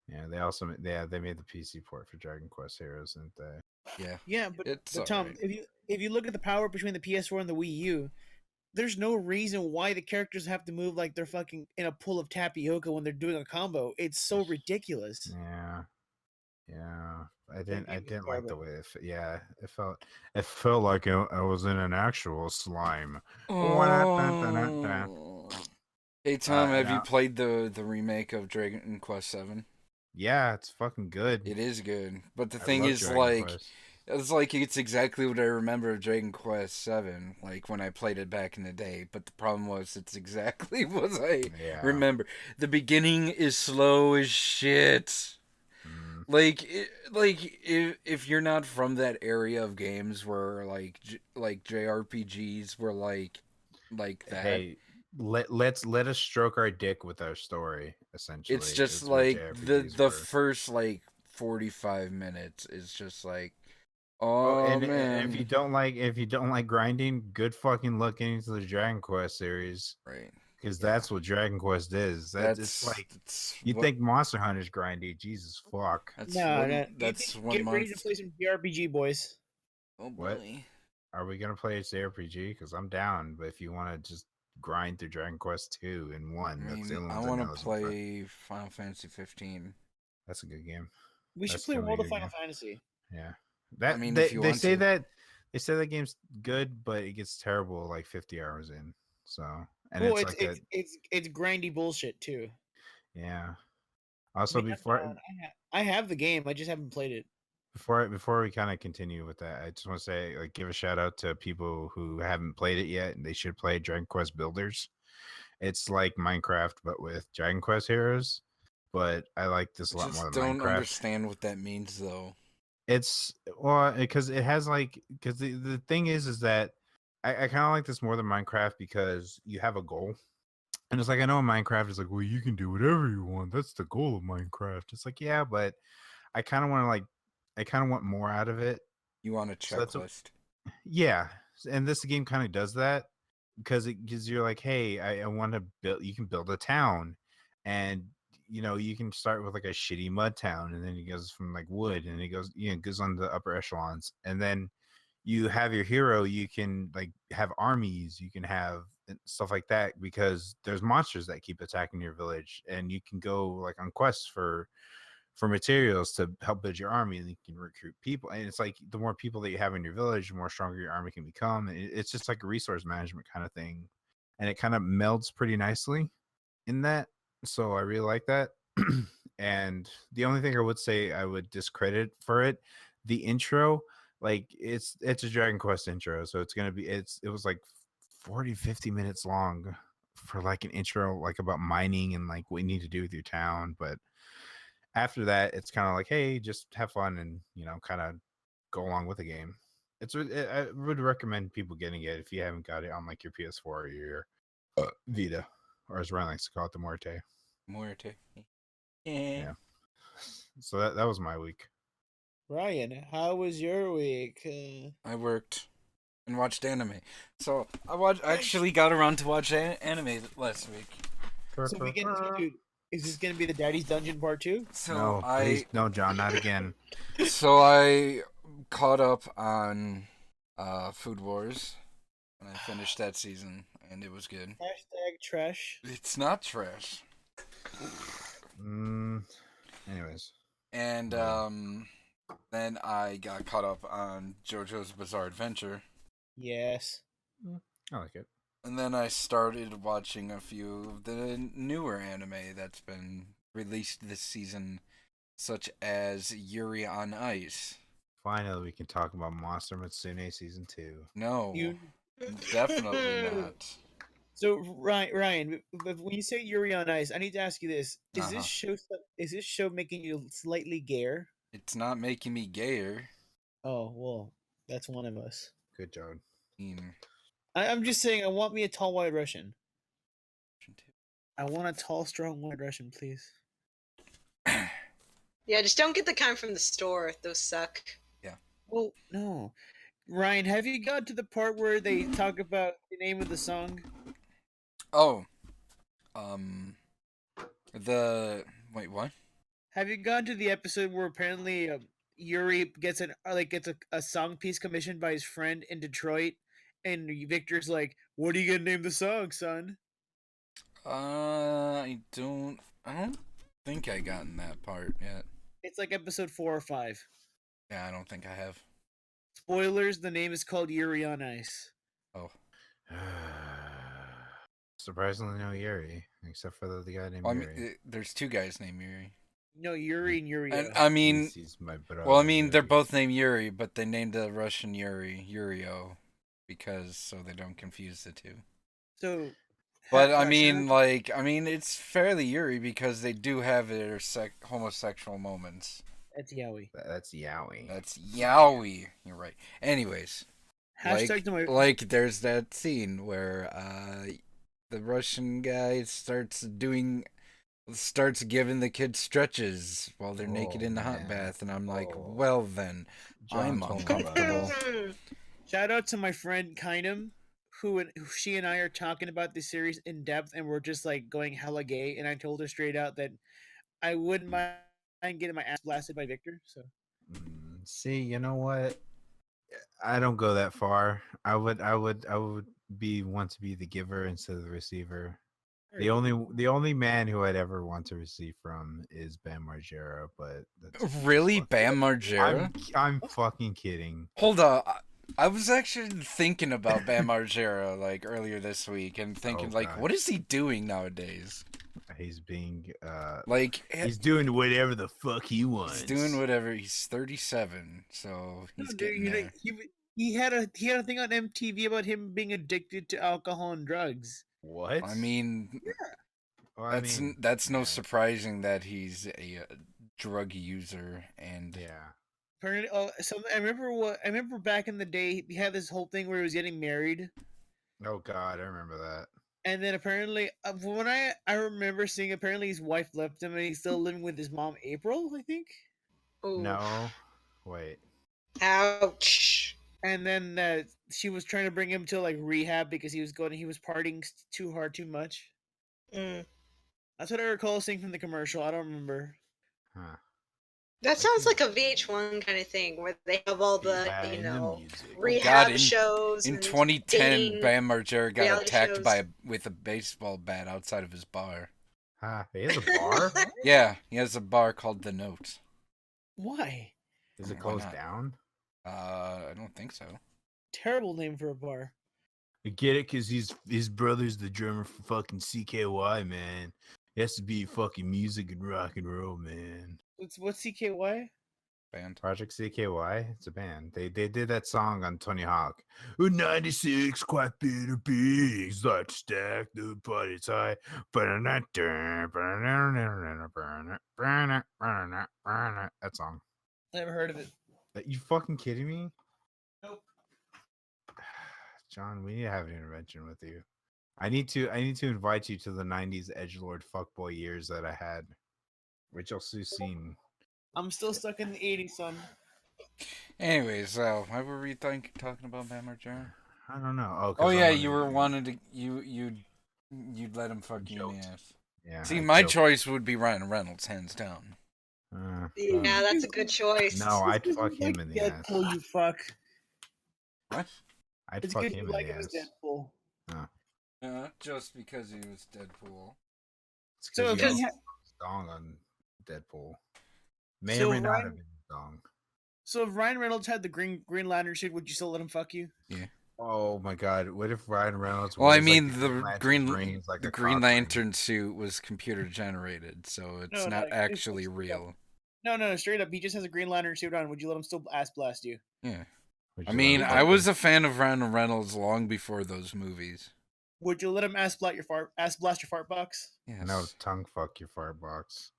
Yeah, they also they made the PC port for Dragon Quest Heroes, didn't they? Yeah, Yeah, but, It's Tom, alright. if you look at the power between the PS4 and the Wii U, there's no reason why the characters have to move like they're fucking in a pool of tapioca when they're doing a combo. It's so ridiculous. Yeah, yeah. I game didn't is like the garbage. way it felt like I was in an actual slime. Oh. Hey Tom, have you yeah. played the remake of Dragon Quest VII? Yeah, it's fucking good. It is good, but the I thing love is, Dragon like, Quest. it's exactly what I remember of Dragon Quest 7, like when I played it back in the day. But the problem was, it's exactly what I Yeah. remember. The beginning is slow as shit. Mm. If you're not from that area of games where like JRPGs were like that, Hey, let us stroke our dick with our story. Essentially, it's just it's what like JRPGs the were. first like 45 minutes is just like, Oh, oh and if you man, don't like grinding, good fucking look into the Dragon Quest series right? because Yeah, that's what Dragon Quest is. That it's like that's you what think Monster Hunter's grindy. Jesus fuck. No, no. That's 1 Get ready to month. play some JRPG, boys. Oh What? boy. Are we gonna play JRPG? Because I'm down, but if you want to just grind through Dragon Quest 2 and 1, I that's the mean, only I ones I want know. to play Final Fantasy 15. That's a good game. We should That's play gonna be a World of good Final game. Fantasy. Yeah. I That mean, if you they want say to. that game's good, but it gets terrible like 50 hours in. So and Well, it's it's like a it's it's it's grindy bullshit too. yeah. I Also mean, I'm down. I have the game. I just haven't played it. before we kind of continue with that, I just want to say like give a shout out to people who haven't played it yet and they should play Dragon Quest Builders. It's like Minecraft but with Dragon Quest heroes, but I like this I a lot more just than don't Minecraft. understand what that means, though. It's well because it has like because the thing is that I kind of like this more than Minecraft because you have a goal. And it's like I know in Minecraft it's like, well, you can do whatever you want. That's the goal of Minecraft. It's like, yeah, but I kind of want to like I kind of want more out of it. You want a So that's checklist? yeah. And this game kind of does that because it gives you like, hey, I want to build. You can build a town, and you can start with like a shitty mud town, and then it goes from like wood, and it goes goes on the upper echelons, and then you have your hero. You can like have armies, you can have stuff like that because there's monsters that keep attacking your village, and you can go like on quests for materials to help build your army, and you can recruit people, and it's like the more people that you have in your village, the more stronger your army can become, and it's just like a resource management kind of thing, and it kind of melds pretty nicely in that, so I really like that. And the only thing I would say I would discredit for it, the intro, like it's a Dragon Quest intro, so it's gonna be it was like 40-50 minutes long for like an intro like about mining and like what you need to do with your town, but after that it's kind of like, hey, just have fun and kind of go along with the game. I would recommend people getting it if you haven't got it on like your PS4 or your Vita, or as Ryan likes to call it, the Morte. Muerte. Yeah. So that was my week. Ryan, how was your week? I worked and watched anime. So I actually got around to watch anime last week. So dude, is this gonna be the Daddy's Dungeon Part 2? So No, please, no, John, not again. I caught up on Food Wars, and I finished that season, and it was good. Hashtag trash. It's not trash. Anyways, And Yeah. then I got caught up on JoJo's Bizarre Adventure. Yes. I like it. And then I started watching a few of the newer anime that's been released this season, such as Yuri on Ice. Finally, we can talk about Monster Musume season 2. No, You. definitely not. So Ryan, when you say Yuri on Ice, I need to ask you this: Uh-huh. Is this show making you slightly gayer? It's not making me gayer. Oh well, that's one of us. Good job. I'm just saying, I want me a tall white Russian. I want a tall, strong white Russian, please. Yeah, just don't get the kind from the store. Those suck. Yeah. Well, no. Ryan, have you got to the part where they talk about the name of the song? Oh. Wait, what? Have you gone to the episode where apparently Yuri gets a song piece commissioned by his friend in Detroit, and Victor's like, "What are you gonna name the song, son?" I don't think I gotten that part yet. It's like episode 4 or 5. Yeah, I don't think I have. Spoilers: the name is called Yuri on Ice. Oh. Surprisingly, no Yuri, except for the guy named Well, I Yuri. mean, there's two guys named Yuri. No, Yuri and Yurio. And I mean, He's my brother. well, I mean, they're Yuri. both named Yuri, but they named the Russian Yuri Yurio because so they don't confuse the two. So, But I shout mean, out- it's fairly Yuri because they do have their homosexual moments. that's Yowie. That's Yowie. That's Yowie. You're right. Anyways, Hashtag to my like there's that scene where the Russian guy starts giving the kids stretches while they're naked in the hot man. bath, and I'm like, Oh. well then, John I'm told me uncomfortable. shout out to my friend Kindem, who she and I are talking about this series in depth, and we're just like going hella gay. And I told her straight out that I wouldn't mind getting my ass blasted by Victor. So See, you know what? I don't go that far. I would want to be the giver instead of the receiver. The only man who I'd ever want to receive from is Bam Margera, but that's Really, fucking- Bam Margera? I'm fucking kidding. Hold on. I was actually thinking about Bam Margera like earlier this week and thinking Oh, like, God. what is he doing nowadays? He's being Like he's doing whatever the fuck he wants. he's doing whatever. He's 37, so no, he's dude, getting you know, there. he had a thing on MTV about him being addicted to alcohol and drugs. What? I mean, Well, I that's mean, that's no yeah. surprising that he's a drug user and Yeah. Apparently, so I remember back in the day he had this whole thing where he was getting married. Oh God, I remember that. And then apparently, when I remember seeing, apparently his wife left him, and he's still living with his mom, April, I think. Ooh. No, wait. Ouch. And then she was trying to bring him to like rehab because he was partying too hard, too much. Mm. That's what I recall seeing from the commercial. I don't remember. Huh. That sounds like a VH1 kind of thing where they have all the, Yeah, in the music. rehab God, shows. in and 2010, dating Bam Margera got reality attacked shows. with a baseball bat outside of his bar. Huh? He has a bar. Yeah, he has a bar called The Note. Why? Is it Why closed not? down? I don't think so. Terrible name for a bar. I get it, cause his brother's the drummer for fucking CKY, man. He has to be fucking music and rock and roll, man. What's CKY? Band. Project CKY, it's a band. They did that song on Tony Hawk. 96 quite bitter pigs, let's stack the parties high. That song. Never heard of it. Are you fucking kidding me? Nope. John, we need to have an intervention with you. I need to invite you to the 90s edgelord fuckboy years that I had. Rachel Susine. I'm still stuck in the 80s, son. Anyways, so why were we talking about Bam Margera? I don't know. Oh, 'cause Oh I yeah, wanted you were to- wanted to you'd let him fuck you in the Joked. ass. Yeah. See, I my joked. choice would be Ryan Reynolds, hands down. Yeah, that's a good choice. No, I'd fuck him in the ass. Deadpool, you fuck. What? I'd It's fuck good him you in like the him as ass. Deadpool. Just because he was Deadpool. It's So because if he he has ha- a song on Deadpool. May So or may not Ryan- have been a song. So if Ryan Reynolds had the Green Lantern suit, would you still let him fuck you? Oh my God! What if Ryan Reynolds? Well, I wears, like, mean, the brains like the a Green cock ring? Lantern suit was computer generated, so it's No, not like, actually it's- real. No, straight up. He just has a Green Lantern suit on. Would you let him still ass blast you? Yeah. Would I you let mean, him I fuck was him? a fan of Ryan Reynolds long before those movies. Would you let him ass blast your fart box? Yes. No, tongue fuck your fart box.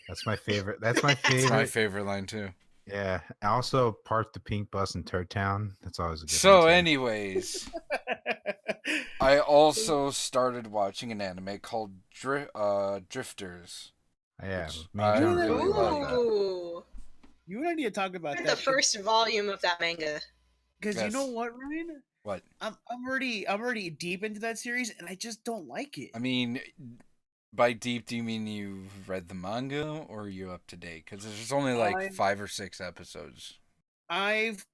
That's my favorite. That's my It's favorite. my favorite line too. Yeah. I also parked the pink bus in Turd Town. That's always a good So, one, too. anyways, I also started watching an anime called Drifters. Yeah. which Me and I John really love like. that. Ooh. You and I need to talk about Read that. the first volume of that manga. Because you know Yes. what, Ryan? What? I'm already deep into that series, and I just don't like it. I mean, by deep, do you mean you've read the manga or are you up to date? Because there's only like I'm- 5 or 6 episodes. I've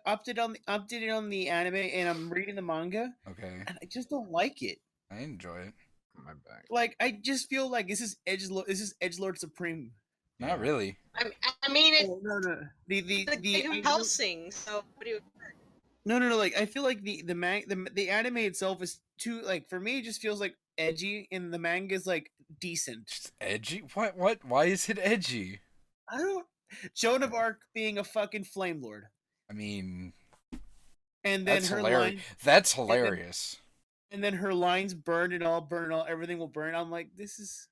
updated on the anime, and I'm reading the manga, Okay, and I just don't like it. I enjoy it. My back. Like I just feel like this is Edgelord Supreme. Not really. I mean, it's No. The Helsing. So what do you? No. Like I feel like the anime itself is too like for me. It just feels like edgy, and the manga is like decent. Just edgy? What? Why is it edgy? I don't. Joan of Arc being a fucking flame lord, I mean, and then that's her hilarious. line, That's then- hilarious. and then her lines burn and all, everything will burn. I'm like, this is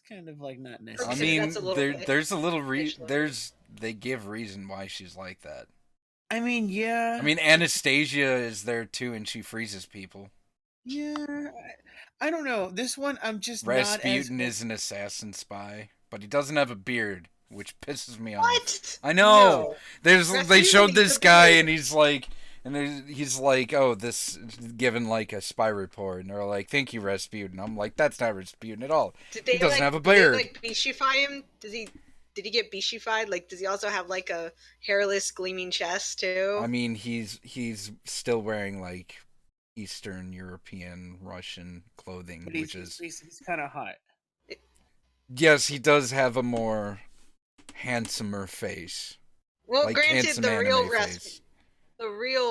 kind of like not I necessary. Okay, mean, that's a little bit there's a little actually. they give reason why she's like that. I mean, yeah. I mean, Anastasia is there too, and she freezes people. Yeah. I don't know. This one, I'm just Rasputin not as. is an assassin spy, but he doesn't have a beard, which pisses me off. What? I know. No. They Rasputin showed needs this a guy, beard. and he's like, oh, this given like a spy report, and they're like, thank you, Rasputin. I'm like, that's not Rasputin at all. Did they He doesn't like, have a did they, beard. like Bishify him? Did he get Bishified? Like, does he also have like a hairless, gleaming chest too? I mean, he's still wearing like Eastern European Russian clothing, But which is he's kind of hot. yes, he does have a more handsomer face. Well, Like granted, handsome the real anime face.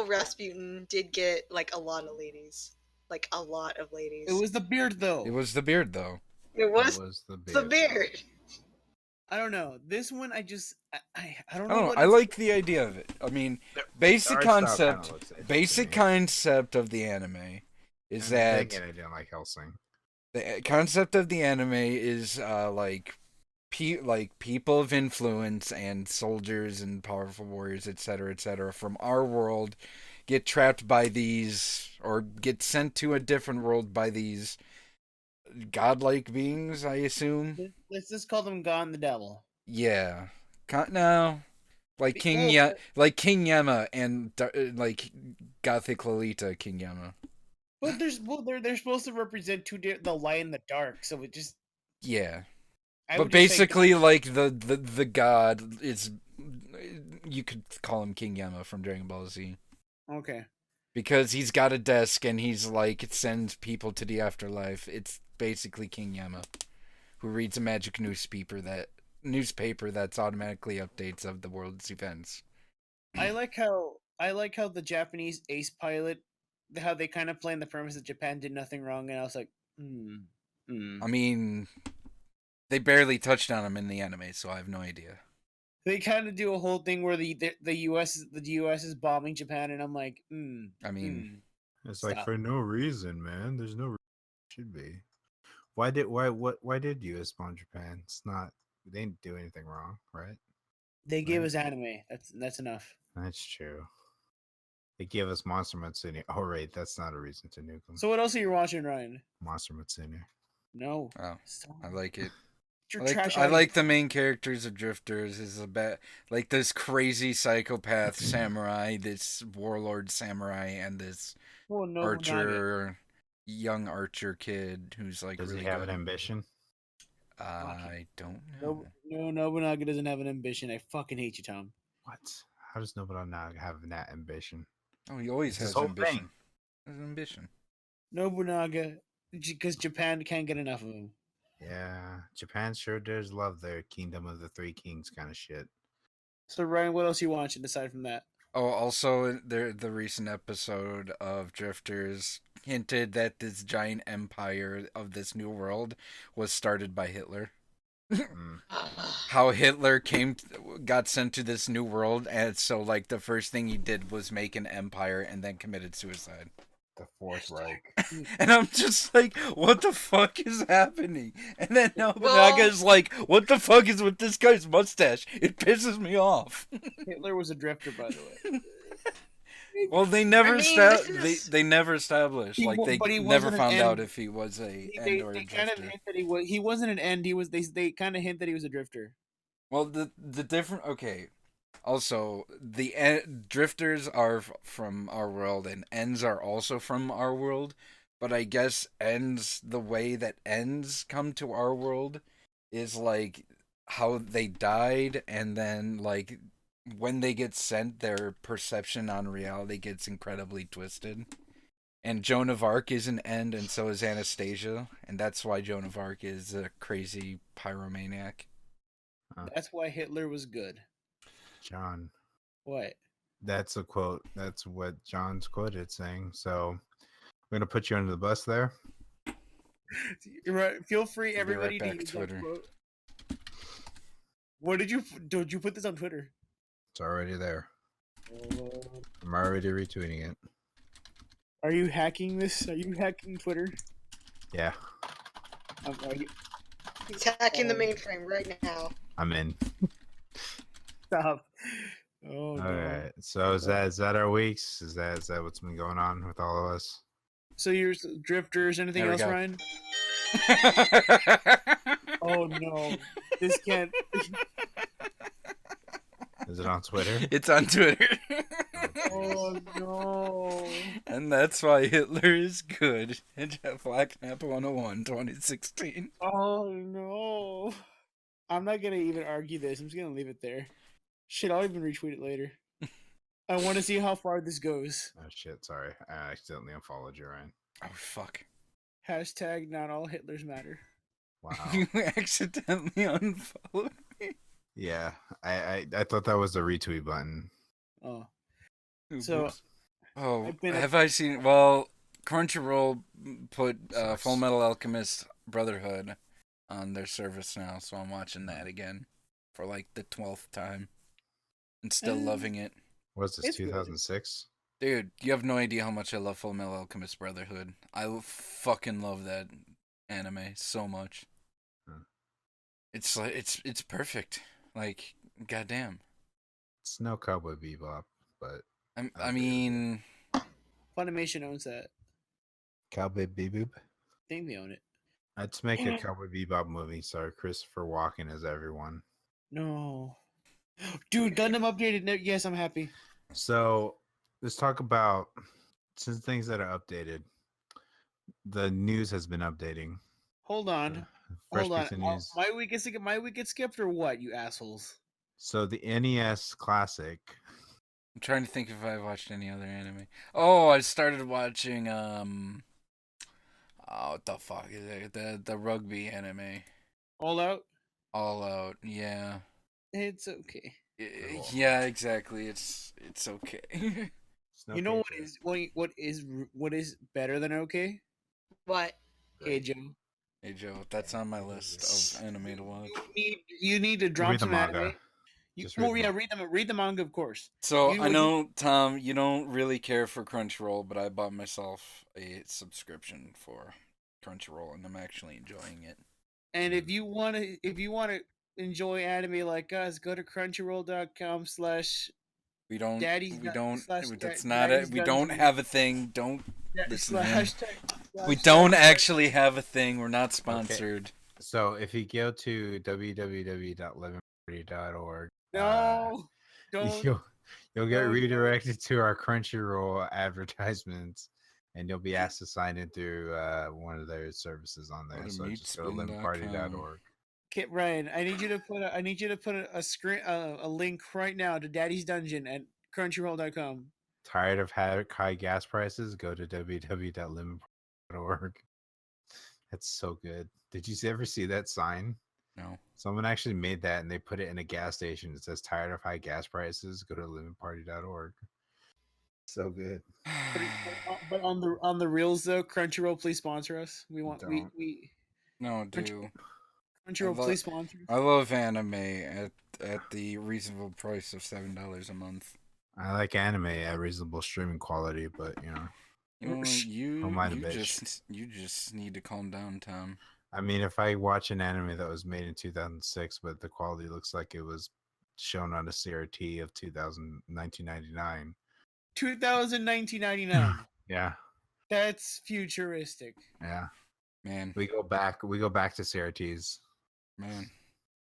Rasputin did get like a lot of ladies, like a lot of ladies. It was the beard, though. It was the beard, though. It was the the beard. I don't know. This one, I just, I don't I know. don't know. What I it's- like the idea of it. I mean, basic concept of the anime is that Again, I didn't like Hellsing. the concept of the anime is like people of influence and soldiers and powerful warriors, etc., from our world get trapped by these or get sent to a different world by these godlike beings, I assume. Let's just call them God and the Devil. Yeah. No. Like King Yama and like Gothic Lolita King Yama. But they're supposed to represent the light and the dark, so it just. Yeah. I But would just say basically, God. like the god is, you could call him King Yama from Dragon Ball Z Okay. because he's got a desk and he's like it sends people to the afterlife. It's basically King Yama, who reads a magic newspaper that's automatically updates of the world's events. I like how the Japanese ace pilot, how they kind of play in the premise that Japan did nothing wrong, and I was like, I mean, they barely touched on him in the anime, so I have no idea. They kind of do a whole thing where the U.S. is bombing Japan, and I'm like, I mean, It's Stop. like for no reason, man. There's no reason it should be. Why did US bomb Japan? It's not. They didn't do anything wrong, right? they gave Right. us anime. That's enough. That's true. They gave us Monster Mutsune. Oh, right. That's not a reason to nuke them. So what else are you watching, Ryan? Monster Mutsune. No. oh, Stop. I like it. Your I like, trash I audience. like the main characters of Drifters is a bit like this crazy psychopath samurai, this warlord samurai, and this Oh, no, young archer kid who's like Does really he have good. an ambition? I don't know. No, Nobunaga doesn't have an ambition. I fucking hate you, Tom. What? How does Nobunaga have that ambition? Oh, he always It's his has whole ambition. thing. Has ambition. Nobunaga, because Japan can't get enough of him. Yeah, Japan sure does love their Kingdom of the Three Kings kind of shit. So Ryan, what else you watching aside from that? Oh, also, the recent episode of Drifters hinted that this giant empire of this new world was started by Hitler. Mm. How Hitler got sent to this new world, and so like the first thing he did was make an empire and then committed suicide. The Fourth Reich. And I'm just like, what the fuck is happening? And then Nobunaga's like, what the fuck is with this guy's mustache? It pisses me off. Hitler was a drifter, by the way. Well, they never they never established. He Like wa- they but he never wasn't an found out end. if he was a They end or a kind of drifter. hint that he wasn't an end. He was they kind of hint that he was a drifter. Well, the different Also, the drifters are from our world, and ends are also from our world. But I guess the way that ends come to our world is like how they died, and then like when they get sent, their perception on reality gets incredibly twisted. And Joan of Arc is an end, and so is Anastasia, and that's why Joan of Arc is a crazy pyromaniac. That's why Hitler was good. John, What? that's a quote. That's what John's quoted saying. So I'm gonna put you under the bus there. Feel free, Be everybody, right to back, use Twitter. that quote. What did you put this on Twitter? It's already there. Uh, I'm already retweeting it. Are you hacking this? Are you hacking Twitter? Yeah, Are you, He's hacking the mainframe right now. I'm in. stop. Oh All no. right. So is that our weeks? Is that what's been going on with all of us? So you're drifters. Anything There we else, go. Ryan? Oh no. This can't. Is it on Twitter? It's on Twitter. Oh no. And that's why Hitler is good. Black Knapp 101, 2016. Oh no. I'm not gonna even argue this. I'm just gonna leave it there. Shit, I'll even retweet it later. I want to see how far this goes. Oh shit! Sorry, I accidentally unfollowed you, Ryan. Oh, fuck. Hashtag not all Hitlers matter. Wow. You accidentally unfollowed me. Yeah, I thought that was the retweet button. Oh. So Oops. Oh, I've been have I seen? Well, Crunchyroll put Sucks. Full Metal Alchemist Brotherhood on their service now, so I'm watching that again for like the 12th time and still loving it. What's this? It's good. 2006. Dude, you have no idea how much I love Full Metal Alchemist Brotherhood. I fucking love that anime so much. Hmm. It's like it's perfect. Like, goddamn. It's no Cowboy Bebop, but I mean, Funimation owns that. Cowboy Bebop. I think they own it. Let's make a Cowboy Bebop movie. Sorry, Christopher Walken as everyone. No. Dude, Gundam updated. No, yes, I'm happy. So let's talk about some things that are updated. The news has been updating. Hold on. Fresh Hold on. piece of news. My week gets skipped or what, you assholes? So the NES Classic. I'm trying to think if I watched any other anime. Oh, I started watching what the fuck is it? The rugby anime. All out? All Out. Yeah. It's okay. Yeah, exactly. It's okay. You know what is better than okay? What? Hey Joe. Hey Joe, that's on my list of anime to watch. You need to drop Read the some manga. anime. Just read the manga. Read the manga, of course. So You know I what know, Tom, you don't really care for Crunchyroll, but I bought myself a subscription for Crunchyroll, and I'm actually enjoying it. And if you want to enjoy anime like us, go to crunchyroll.com/ We don't. Daddy's we Dun- don't. slash That's Da- not it. Daddy's We don't Dungeon. have a thing. Don't listen to him. / We don't actually have a thing. We're not sponsored. So if you go to www.lemonparty.org, No, don't. you'll get don't. redirected to our Crunchyroll advertisements, and you'll be asked to sign in through one of their services on there. Go to So just go to meatspin.com. lemonparty.org. Okay, Ryan, I need you to put a screen a link right now to Daddy's Dungeon at crunchyroll.com. Tired of high gas prices? Go to www.lemonparty.org. That's so good. Did you ever see that sign? No. Someone actually made that and they put it in a gas station. It says, tired of high gas prices? Go to lemonparty.org. So good. But on the reels though, Crunchyroll, please sponsor us. We want Don't. we No, do. Crunchyroll, please sponsor us. I love anime at the reasonable price of $7 a month. I like anime at reasonable streaming quality, but you know. You know, Don't mind a bitch. you just need to calm down, Tom. I mean, if I watch an anime that was made in 2006, but the quality looks like it was shown on a CRT of 1999. 1999. Yeah. That's futuristic. Yeah. Man. We go back to CRTs. Man.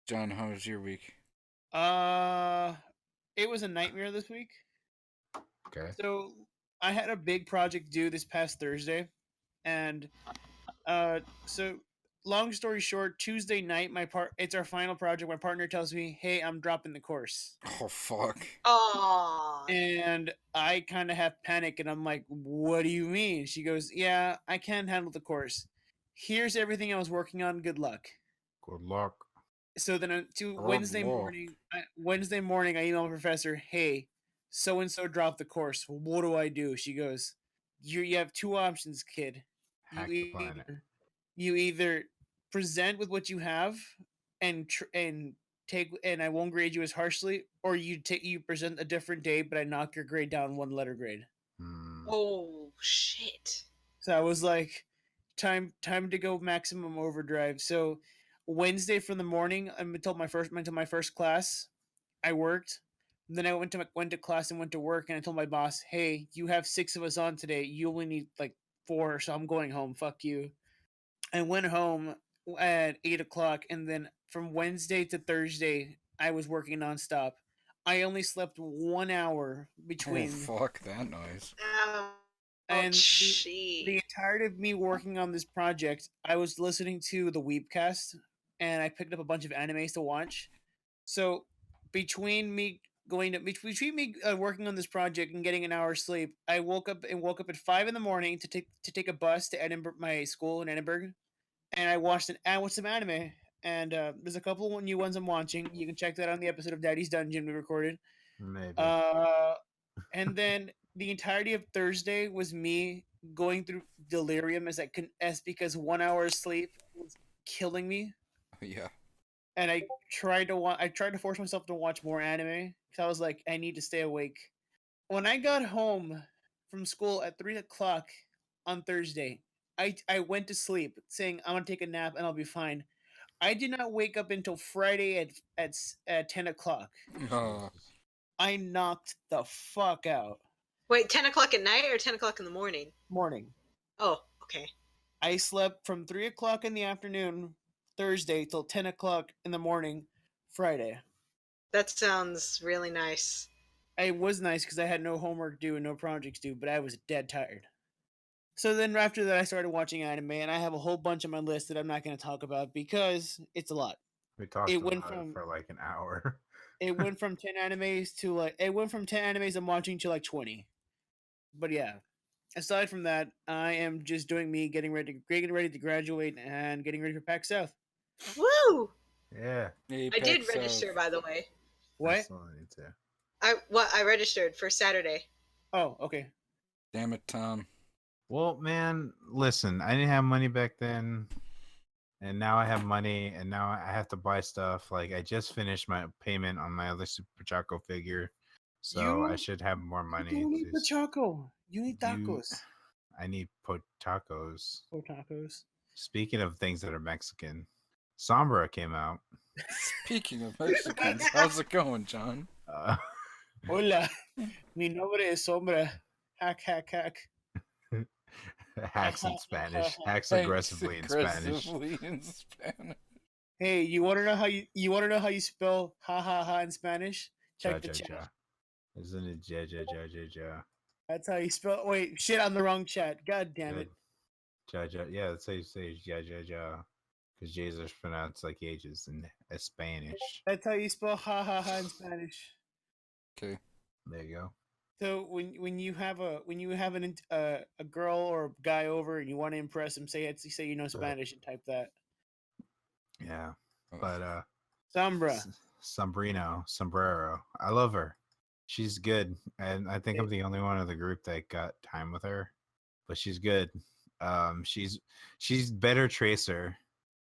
John, how was your week? It was a nightmare this week. Okay. So I had a big project due this past Thursday, and so long story short, Tuesday night, it's our final project. My partner tells me, "Hey, I'm dropping the course," Oh, fuck. Aww. and I kind of have panic, and I'm like, "What do you mean?" She goes, "Yeah, I can't handle the course. Here's everything I was working on. Good luck." Good luck. So then Good Wednesday luck. morning, I email the professor, "Hey, so and so dropped the course. What do I do?" She goes, "You have two options, kid. Hack You the planet. you either present with what you have and I won't grade you as harshly, or you present a different day, but I knock your grade down one letter grade. Hmm. Oh shit. So I was like, time to go maximum overdrive. So Wednesday from the morning until my first class, I worked. Then I went to class and went to work, and I told my boss, "Hey, you have 6 of us on today. You only need like 4, so I'm going home. Fuck you." I went home at 8 o'clock, and then from Wednesday to Thursday, I was working nonstop. I only slept 1 hour Oh, between, fuck that noise. and the Ouchie. entirety of me working on this project, I was listening to the Weebcast, and I picked up a bunch of animes to watch. So between me working on this project and getting an hour's sleep, I woke up at 5 in the morning to take a bus to Edinburgh, my school in Edinburgh, and I watched some anime. And there's a couple of new ones I'm watching. You can check that on the episode of Daddy's Dungeon we recorded. Maybe. And then the entirety of Thursday was me going through delirium as because 1 hour of sleep was killing me, Yeah. and I tried to force myself to watch more anime because I was like, I need to stay awake. When I got home from school at 3 o'clock on Thursday, I went to sleep saying I'm gonna take a nap and I'll be fine. I did not wake up until Friday at 10 o'clock. Oh, Jesus. I knocked the fuck out. Wait, 10 o'clock at night or 10 o'clock in the morning? Morning. Oh, okay. I slept from 3 o'clock in the afternoon Thursday till 10 o'clock in the morning Friday. That sounds really nice. It was nice because I had no homework due and no projects due, but I was dead tired. So then after that, I started watching anime, and I have a whole bunch on my list that I'm not going to talk about because it's a lot. We talked It went about it from for like an hour. it went from 10 animes to it went from 10 animes I'm watching to like 20. But yeah, aside from that, I am just doing me getting ready to graduate and getting ready for PAX South. Woo! Yeah. I did Apex register, by the way. What? I still need to. I registered for Saturday. Oh, okay. Damn it, Tom. Well, man, listen, I didn't have money back then, and now I have money, and now I have to buy stuff. Like, I just finished my payment on my other Super Choco figure, so I should have more money. You don't need the choco. You need You- tacos. I need tacos. Or tacos. Speaking of things that are Mexican, Sombra came out. Speaking of Mexicans, how's it going, John? Uh, Hola, mi nombre es Sombra. Hack, hack, hack. hacks in Spanish. Hacks Thanks aggressively in Spanish. aggressively in Spanish. Hey, you want to know how you spell ha ha ha in Spanish? Ja, Check the ja, chat. ja. Isn't it ja, ja, ja, ja, ja? That's how you spell. Wait, shit, I'm the wrong chat. God damn it. Ja, ja. Yeah, that's how you say ja, ja, ja. Because J's are pronounced like H's in Spanish. That's how you spell ha ha ha in Spanish. Okay. There you go. So when you have a girl or a guy over and you want to impress them, say you know Spanish and type that. Yeah. Oh. But Sombra. Sombrero. I love her. She's good, and I think I'm the only one of the group that got time with her. But she's good. She's better Tracer,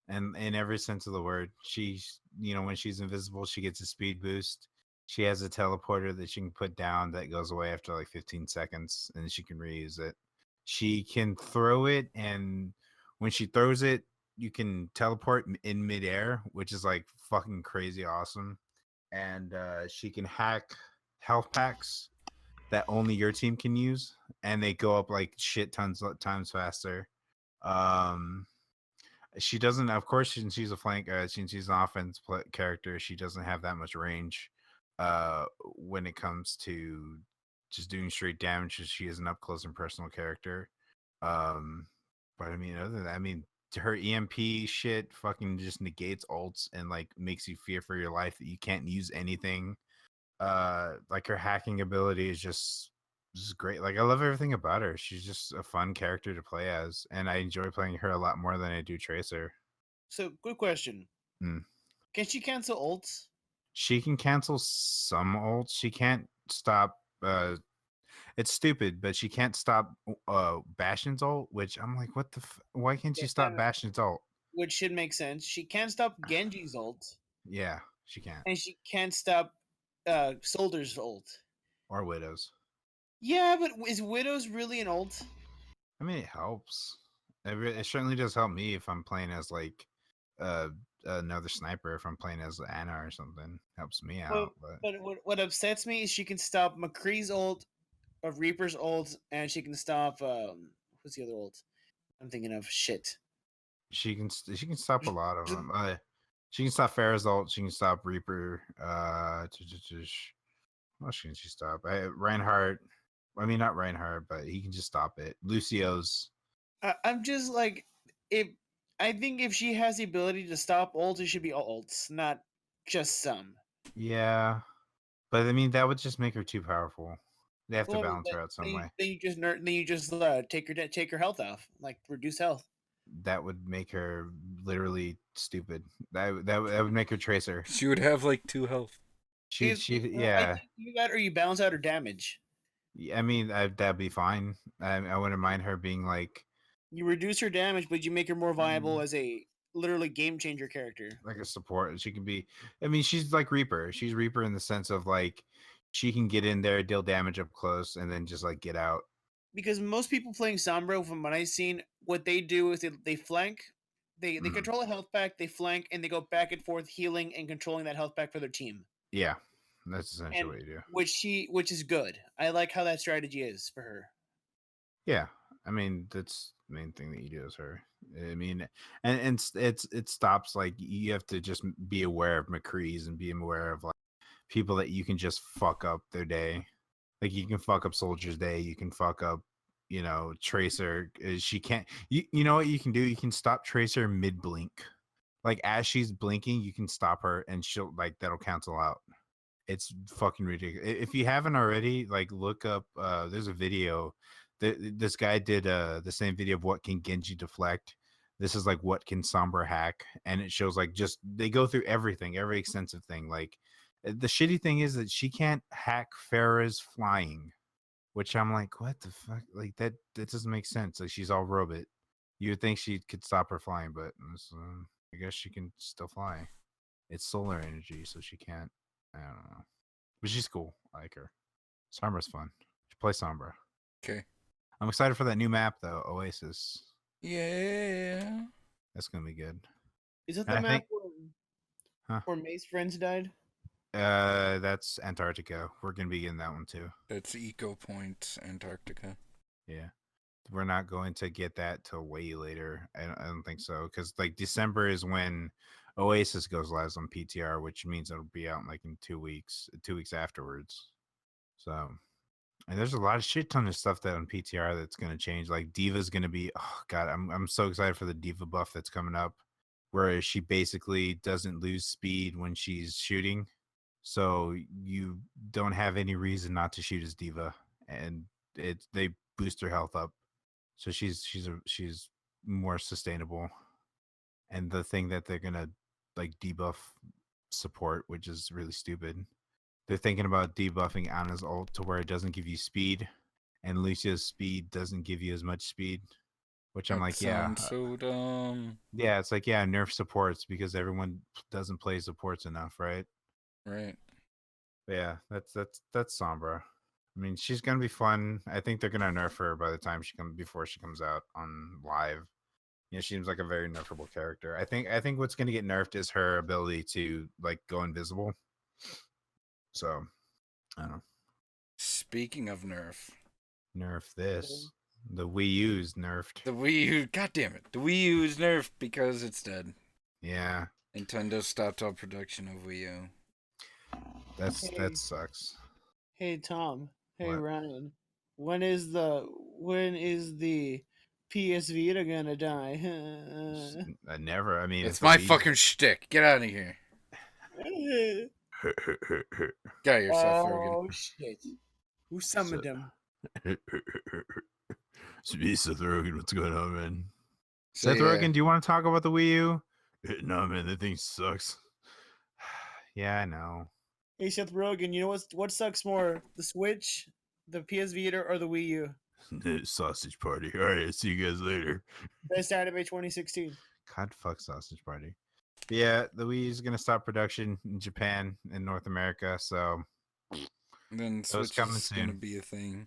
and in every sense of the word. She's when she's invisible, she gets a speed boost. She has a teleporter that she can put down that goes away after like 15 seconds, and she can reuse it. She can throw it, and when she throws it, you can teleport in midair, which is like fucking crazy awesome. And she can hack health packs that only your team can use, and they go up like shit tons times faster. She doesn't, of course, since she's a flank, since she's an offense character, she doesn't have that much range when it comes to just doing straight damage. She is an up close and personal character. But I mean, other than that, I mean, her EMP shit fucking just negates ults and like makes you fear for your life that you can't use anything. Like her hacking ability is just great. Like I love everything about her. She's just a fun character to play as, and I enjoy playing her a lot more than I do Tracer. So, good question. Can she cancel ults? She can cancel some ults. She can't stop. it's stupid, but she can't stop Bastion's ult, which I'm like, what the? Why can't you stop Bastion's ult? Which should make sense. She can't stop Genji's ult, Yeah, she can't. and she can't stop Soldier's ult. Or Widows. Yeah, but is Widow's really an ult? I mean, it helps. It certainly does help me if I'm playing as like another sniper. If I'm playing as Anna or something, helps me out. But what upsets me is she can stop McCree's ult, of Reaper's ult, and she can stop who's the other ult? I'm thinking of shit. She can stop a lot of them. She can stop Pharah's ult. She can stop Reaper. What else can she stop? Reinhardt. I mean, not Reinhardt, but he can just stop it. Lucio's. I'm just like, if I think if she has the ability to stop ults, it should be all ults, not just some. Yeah, but I mean that would just make her too powerful. They have to balance her out some way. Then you just take her health off, like reduce health. That would make her literally stupid. That would make her Tracer. She would have like 2 health. Yeah. I think you got, or you balance out her damage. I mean, that'd be fine. I wouldn't mind her being like, you reduce her damage, but you make her more viable as a literally game changer character, like a support. She can be. I mean, she's like Reaper. She's Reaper in the sense of like she can get in there, deal damage up close, and then just like get out. Because most people playing Sombra, from what I've seen, what they do is they flank, they control a health pack, they flank, and they go back and forth healing and controlling that health pack for their team. Yeah, that's essentially what you do. Which is good. I like how that strategy is for her. Yeah, I mean that's the main thing that you do is her. I mean, and it stops like you have to just be aware of McCree's and be aware of like people that you can just fuck up their day. Like you can fuck up Soldier's day. You can fuck up, Tracer. She can't. You know what you can do? You can stop Tracer mid blink. Like as she's blinking, you can stop her, and she'll like that'll cancel out. It's fucking ridiculous. If you haven't already, like look up. There's a video. This guy did the same video of what can Genji deflect. This is like what can Sombra hack, and it shows like just they go through everything, every extensive thing. Like the shitty thing is that she can't hack Pharah's flying, which I'm like, what the fuck? Like that doesn't make sense. Like she's all robot. You would think she could stop her flying, but I guess she can still fly. It's solar energy, so she can't. I don't know. But she's cool. I like her. Sombra's fun. She play Sombra. Okay. I'm excited for that new map though, Oasis. Yeah. That's gonna be good. Is that the map where May's friends died? That's Antarctica. We're gonna be getting that one too. That's Eco Point, Antarctica. Yeah. We're not going to get that till way later. I don't think so. Because like December is when Oasis goes live on PTR, which means it'll be out like in 2 weeks, 2 weeks afterwards. So, and there's a lot of shit ton of stuff that on PTR that's gonna change. Like Diva's gonna be, oh god, I'm so excited for the Diva buff that's coming up, where she basically doesn't lose speed when she's shooting, so you don't have any reason not to shoot as Diva, and they boost her health up, so she's more sustainable. And the thing that they're gonna like debuff support, which is really stupid. They're thinking about debuffing Anna's ult to where it doesn't give you speed, and Lucia's speed doesn't give you as much speed. Which I'm like, yeah, so dumb. Yeah, it's like, yeah, nerf supports because everyone doesn't play supports enough, right? Right. But yeah, that's Sombra. I mean, she's gonna be fun. I think they're gonna nerf her by the time before she comes out on live. She seems like a very nerfable character. I think what's gonna get nerfed is her ability to like go invisible. So, I don't know. Speaking of nerf this. The WiiU's nerfed. The WiiU, goddammit. The WiiU is nerfed because it's dead. Yeah. Nintendo stopped all production of WiiU. That sucks. Hey Tom. Hey What? Ryan. When is the PS Vita gonna die? Never. I mean, it's my fucking shtick. Get out of here. Get out of here, Seth Rogen. Oh shit! Who summoned him? It's me, Seth Rogen. What's going on, man? Seth Rogen, do you want to talk about the Wii U? No, man, that thing sucks. Yeah, I know. Hey, Seth Rogen, you know what sucks more? The Switch, the PS Vita or the Wii U? Sausage Party. All right, see you guys later. Best anime 2016. God, fuck Sausage Party. But yeah, the Wii is gonna stop production in Japan and North America, so Then So it's Switch coming is gonna soon. be a thing.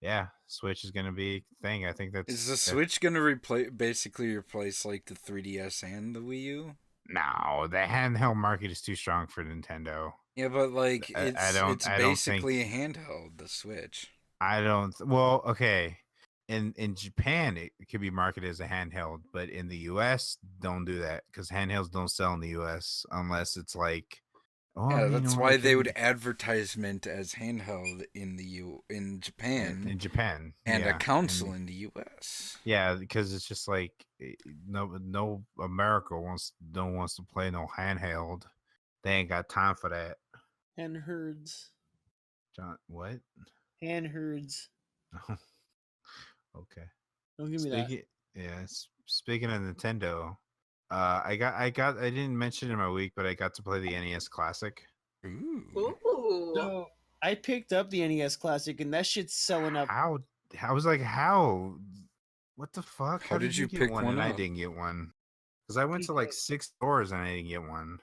yeah, Switch is gonna be a thing. I think that's Is the Switch gonna basically replace like the 3DS and the Wii U? No, the handheld market is too strong for Nintendo. Yeah, but like I it's don't think basically a handheld, the Switch. I don't. Well, okay. In Japan, it could be marketed as a handheld, but in the U.S., don't do that because handhelds don't sell in the U.S. unless it's like, oh, Yeah, you that's know, why they would advertisement as handheld in Japan in Japan, and a yeah, console in the US. yeah, because it's just like no America wants to play no handheld. They ain't got time for that. And herds. John, what? And herds. Okay. Don't give me that. Speaking of Nintendo, I didn't mention it in my week, but I got to play the NES Classic. Ooh. Ooh. So I picked up the NES Classic, and that shit's selling up. How? I was like, how? What the fuck? How did you get pick one one and I up? didn't get one? Because I went to like 6 stores and I didn't get one.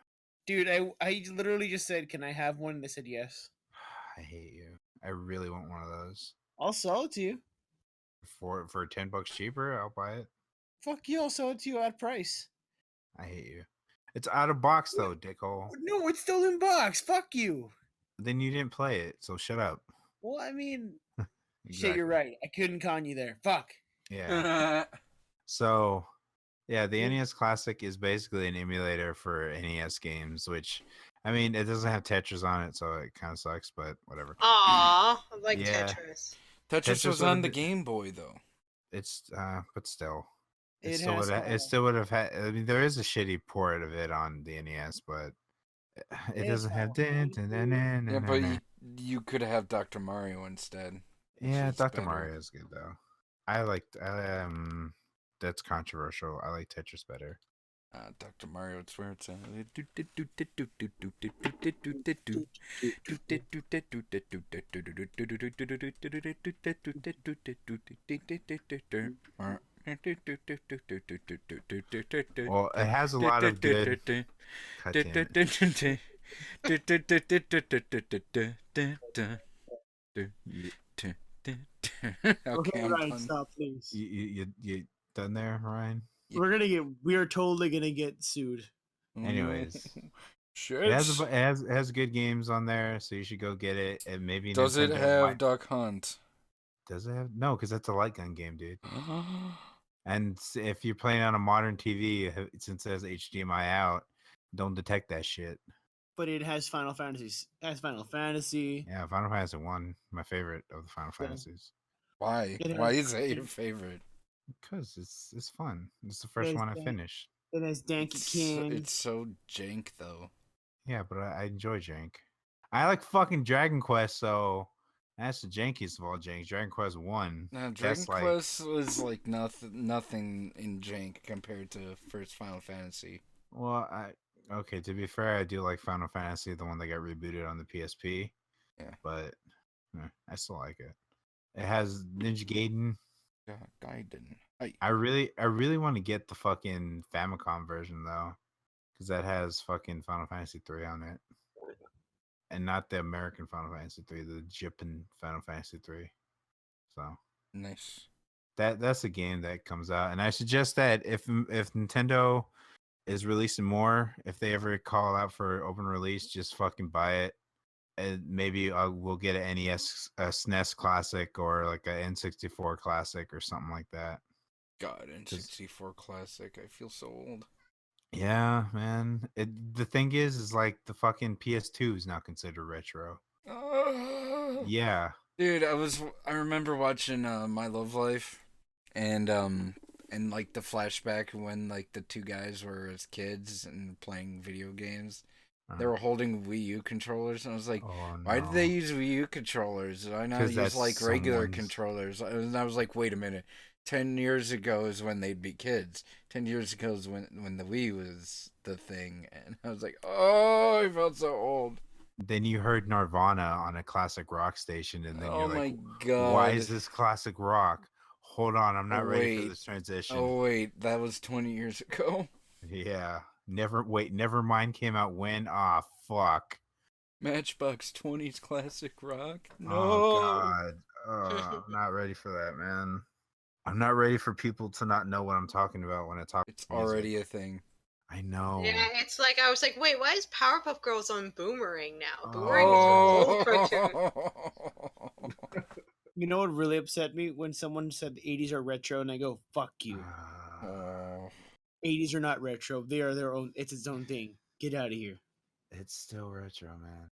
Dude, I literally just said, "Can I have one?" And they said yes. I hate you. I really want one of those. I'll sell it to you. For $10 cheaper, I'll buy it. Fuck you! I'll sell it to you at price. I hate you. It's out of box though, dickhole. No, it's still in box. Fuck you. Then you didn't play it, so shut up. Well, I mean, Exactly. shit, you're right. I couldn't con you there. Fuck. Yeah. So, yeah, the NES Classic is basically an emulator for NES games, which, I mean, it doesn't have Tetris on it, so it kind of sucks, but whatever. Aw, I like Yeah. Tetris. Tetris was would've on the been- Game Boy though. It's, but still. It still has would it still would have had. I mean, there is a shitty port of it on the NES, but it doesn't have. Yeah, but you could have Dr. Mario instead. which Yeah, is Dr. better. Mario is good though. I liked. That's controversial. I like Tetris better. Dr. Mario, it's where it's at. Well, it has a lot of good. God damn it. Okay, I'm Ryan, done. stop, please. You done there, Ryan? We are totally gonna get sued. Anyways, Shit. it has good games on there, so you should go get it. And maybe Does it Nintendo have might- Duck Hunt? Does it have? No, because that's a light gun game, dude. And if you're playing on a modern TV, since it has HDMI out, don't detect that shit. But it has Final Fantasies. It has Final Fantasy. Yeah, Final Fantasy 1, my favorite of the Final Fantasies. Why? It Why has- is that your favorite? Because it's fun. It's the first Yes, one I thank- finished. It has Donkey King. It's so jank though. Yeah, but I enjoy jank. I like fucking Dragon Quest, so that's the jankiest of all janks. Dragon Quest 1. Now, Dragon That's like- Quest was like nothing in jank compared to first Final Fantasy. Well, okay, to be fair, I do like Final Fantasy, the one that got rebooted on the PSP. Yeah. But I still like it. It has Ninja Gaiden. Gaiden. Hey. I really want to get the fucking Famicom version though, because that has fucking Final Fantasy 3 on it, and not the American Final Fantasy 3, the Japan Final Fantasy 3. So Nice. that's a game that comes out, and I suggest that if Nintendo is releasing more, if they ever call out for open release, just fucking buy it. And maybe we'll get an NES, a SNES Classic, or like a N64 Classic, or something like that. God, N64 Classic. I feel so old. Yeah, man. The thing is like the fucking PS2 is now considered retro. Yeah. Dude, I remember watching My Love Life, and like the flashback when like the two guys were as kids and playing video games. They were holding Wii U controllers, and I was like, Oh, why did they no. use Wii U controllers? Why not 'Cause use that's like regular someone's- controllers? And I was like, wait a minute. 10 years ago is when they'd be kids. 10 years ago is when the Wii was the thing. And I was like, oh, I felt so old. then you heard Nirvana on a classic rock station, and then Oh you're like, my god. why is this classic rock? Hold on, I'm not ready for Wait. this transition. Oh wait, that was 20 years ago. Yeah. Nevermind came out when? Ah, fuck. Matchbox 20's classic rock. No. Oh god. I'm not ready for that, man. I'm not ready for people to not know what I'm talking about when I talk It's music. already a thing. I know. Yeah, it's like I was like, wait, why is Powerpuff Girls on Boomerang now? Oh. Boomerang is an old cartoon. You know what really upset me? When someone said the 80s are retro, and I go, fuck you. Oh. 80s are not retro. They are their own. It's its own thing. Get out of here. It's still retro, man.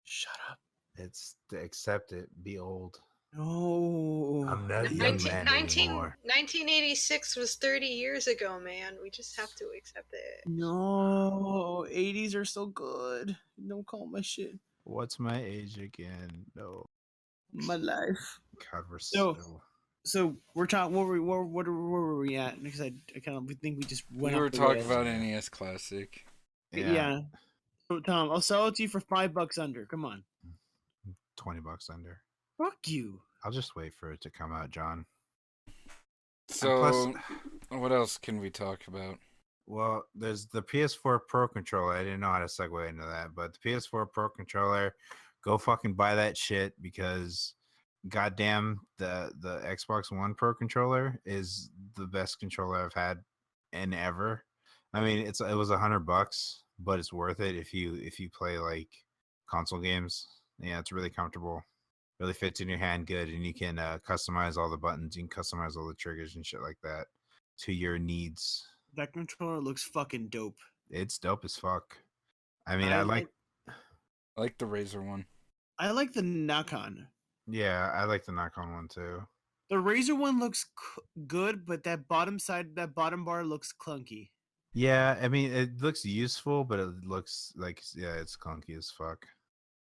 Shut up. It's accept it. Be old. No. I'm not a young man anymore. 1986 was 30 years ago, man. We just have to accept it. No. 80s are so good. Don't call my shit. What's my age again? No. My life. God, we're So- so. So we're talking. Where were we at? Because I kind of think we just went. We were off the talking rails. about NES Classic. Yeah. So, Tom, I'll sell it to you for $5 under. Come on. $20 under. Fuck you. I'll just wait for it to come out, John. So, what else can we talk about? Well, there's the PS4 Pro controller. I didn't know how to segue into that, but the PS4 Pro controller, go fucking buy that shit because goddamn the Xbox One Pro controller is the best controller I've had in ever. I mean, it was $100, but it's worth it if you play like console games. Yeah, it's really comfortable. Really fits in your hand good, and you can customize all the buttons. You can customize all the triggers and shit like that to your needs. That controller looks fucking dope. It's dope as fuck. I mean, I like I like the Razer one. I like the knock-on. yeah, I like the knock-on one too. The Razer one looks good, but that bottom bar looks clunky. Yeah, I mean, it looks useful, but it looks like it's clunky as fuck.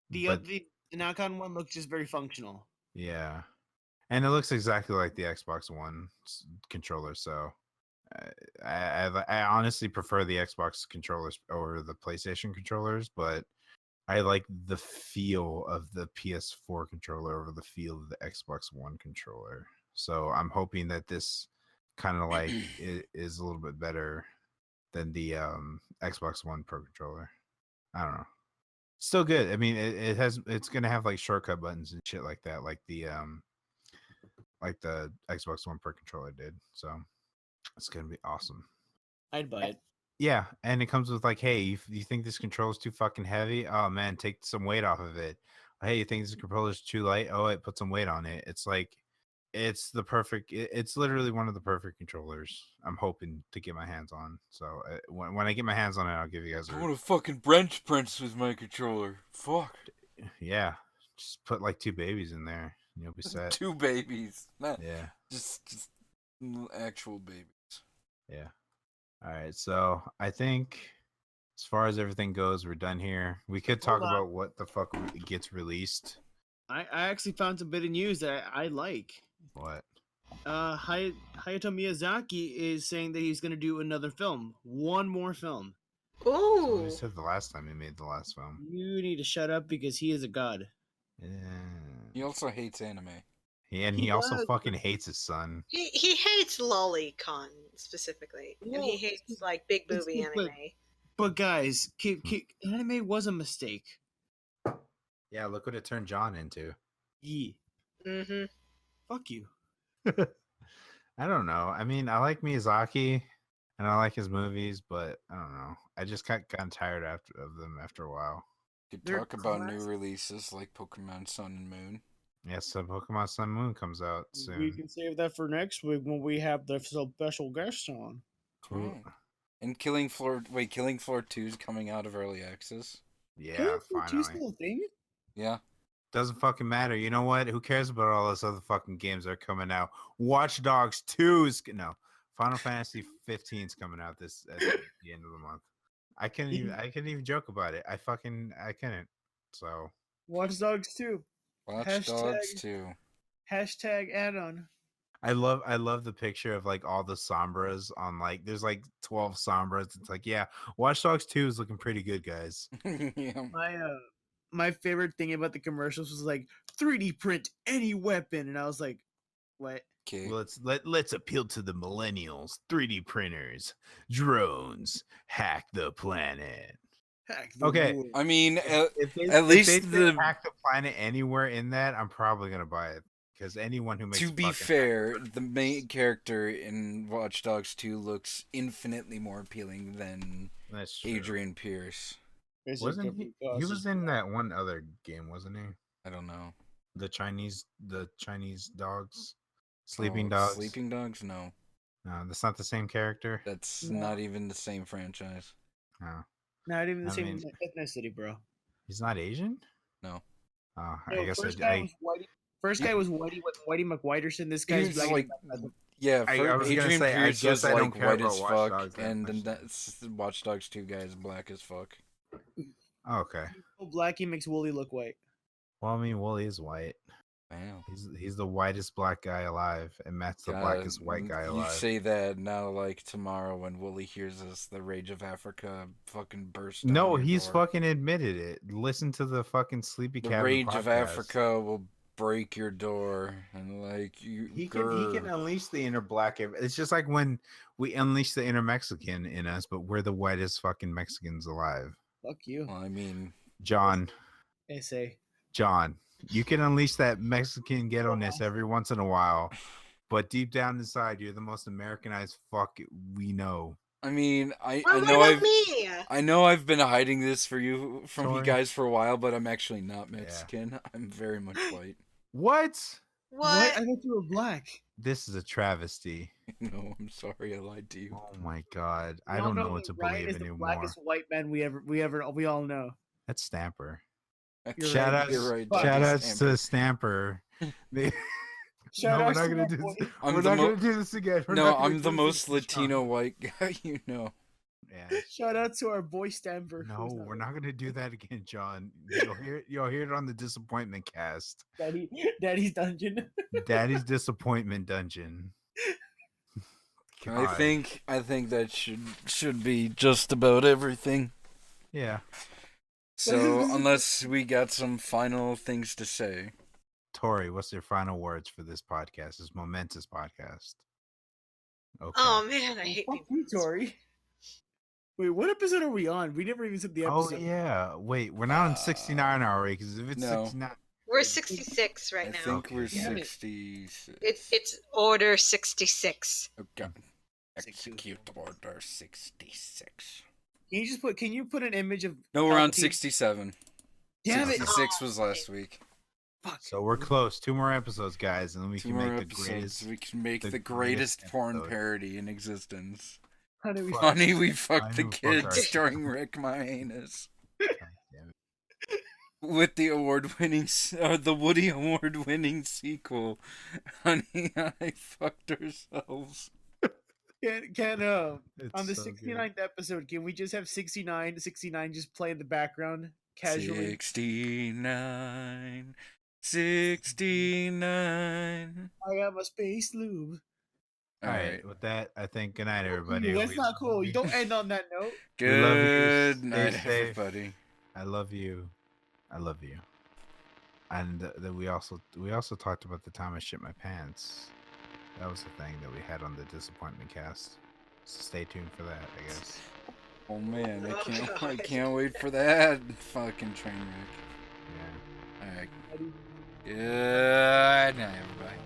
The knock-on one looks just very functional. Yeah, and it looks exactly like the Xbox One controller. So, I honestly prefer the Xbox controllers over the PlayStation controllers, but I like the feel of the PS4 controller over the feel of the Xbox One controller. So I'm hoping that this kind of like is a little bit better than the Xbox One Pro controller. I don't know. Still good. I mean, it's gonna have like shortcut buttons and shit like that, like the Xbox One Pro controller did. So it's gonna be awesome. I'd buy it. Yeah, and it comes with like, hey, you think this controller's too fucking heavy? Oh man, take some weight off of it. Hey, you think this controller's too light? Oh, wait, put some weight on it. It's like, it's the perfect. It's literally one of the perfect controllers. I'm hoping to get my hands on. So when I get my hands on it, I'll give you guys. I want a fucking bench press with my controller. Fuck. Yeah, just put like 2 babies in there. You'll be set. 2 babies. Not Yeah. just actual babies. Yeah. All right. So I think as far as everything goes, we're done here. We could talk about what the fuck gets released. I actually found some bit of news that I like. What? Hayato Miyazaki is saying that he's going to do another film. One more film. So Ooh. he said the last time he made the last film. You need to shut up because he is a god. Yeah. He also hates anime. And he also fucking hates his son. He hates lolicon specifically, and he hates like big booby anime. But guys, anime was a mistake. Yeah, look what it turned John into. Yee. Mm-hmm. Fuck you. I don't know. I mean, I like Miyazaki and I like his movies, but I don't know. I just got tired of them after a while. Could They're talk about new classic. releases like Pokemon Sun and Moon. Yeah, so Pokemon Sun and Moon comes out soon. We can save that for next week when we have the special guest on. Cool. And Killing Floor 2 is coming out of early access. Yeah, finally. Still a thing? Yeah. Doesn't fucking matter. You know what? Who cares about all those other fucking games that are coming out? Watch Dogs 2 is no. Final Fantasy 15 is coming out at the end of the month. I couldn't even joke about it. I couldn't. So Watch Dogs 2. Watch Dogs 2. Hashtag add-on. I love the picture of like all the Sombras on like there's like 12 Sombras. It's like, yeah, Watch Dogs 2 is looking pretty good, guys. Yeah. my favorite thing about the commercials was like 3D print any weapon, and I was like, what? Okay. Well, let's appeal to the millennials. 3D printers, drones, hack the planet. Heck, the Okay. rules. I mean, If they, at if least they say the. hack the planet anywhere in that, I'm probably gonna buy it because anyone who makes To be fucking fair, the main character in Watch Dogs 2 looks infinitely more appealing than that's true. Adrian Pierce. Wasn't he? He was in that one other game, wasn't he? I don't know. The Chinese dogs, sleeping Oh, dogs. Sleeping Dogs? No. No, that's not the same character. That's No. not even the same franchise. No, Not even the I same mean- ethnicity, bro. he's not Asian. No. Oh, No, I guess first I, guy was Whitey. First guy was Whitey McWhiterson. This He guy's was black. like, yeah, I was gonna Adrian say, I Pierce guess was I don't like care white about as Watch fuck, Dogs that and much. that's Watch Dogs 2 guy is black as fuck. Oh, okay. Black, he makes Wooly look white. Well, I mean, Wooly is white. Wow. He's the whitest black guy alive, and Matt's the blackest white guy You alive. say that now, like tomorrow when Wooly hears us, the Rage of Africa fucking burst. No, down your he's door. fucking admitted it. Listen to the fucking Sleepy The Cabin Rage podcast. of Africa will break your door, and like you. He can unleash the inner black. It's just like when we unleash the inner Mexican in us, but we're the whitest fucking Mexicans alive. Fuck you. Well, I mean, John, Say. you can unleash that Mexican ghetto-ness every once in a while, but deep down inside, you're the most Americanized fuck we know. I mean, I What know about I've me? I know I've been hiding this from you Tori? guys for a while, but I'm actually not Mexican. I'm very much white. What? What? I thought you were black. This is a travesty. No, I'm sorry, I lied to you. Oh my god, I No, don't no, know what to Ryan believe is the anymore. blackest white man we all know. That's Stamper. You're Shout right. outs, You're right. Fuck. shout Dr. outs Stamper. to Stamper. Shout No, we're outs not to gonna my do boy. this. I'm We're the not mo- gonna do this again. We're No, not gonna I'm do the this most again, Sean. Latino white guy you know. Yeah. Shout out to our boy Stamper. No, we're not gonna do that again, John. You'll hear it on the disappointment cast. Daddy's Dungeon. Daddy's disappointment dungeon. I God. think that should be just about everything. Yeah. So unless we got some final things to say. Tori, what's your final words for this podcast? This momentous podcast. Okay. Oh man, I hate Fuck people. you, Tori. Wait, what episode are we on? We never even said the Oh episode. yeah. Wait, we're not on 69 already. Because if it's No. 69, We're 66 right I now. think we're Damn it. 66. It's order 66. Okay. Execute order 66. Can you put an image of No, we're on Palpatine? 67. Damn it. 66 was last week. Fuck. so we're close. 2 more episodes, guys, and then we Two can more make the episodes. greatest. We can make the the greatest greatest porn episode. parody in existence. How do we Fuck. Honey, we fucked the Honey, we fucked kids our- during Rick My Anus. God damn it. With the the Woody Award-winning sequel, Honey, I Fucked Ourselves. Can It's on the so good. 69th episode, can we just have 69 just play in the background casually? 69. 69. I am a space lube. All right. With that, I think good night, everybody. Ooh, that's not cool. You don't end on that note. We love you. Good Stay night, safe. everybody. I love you. I love you. And then we also talked about the time I shit my pants. That was the thing that we had on the disappointment cast. So stay tuned for that, I guess. Oh man, Oh, I God. can't wait for that fucking train wreck. Yeah. Alright. Good night, everybody.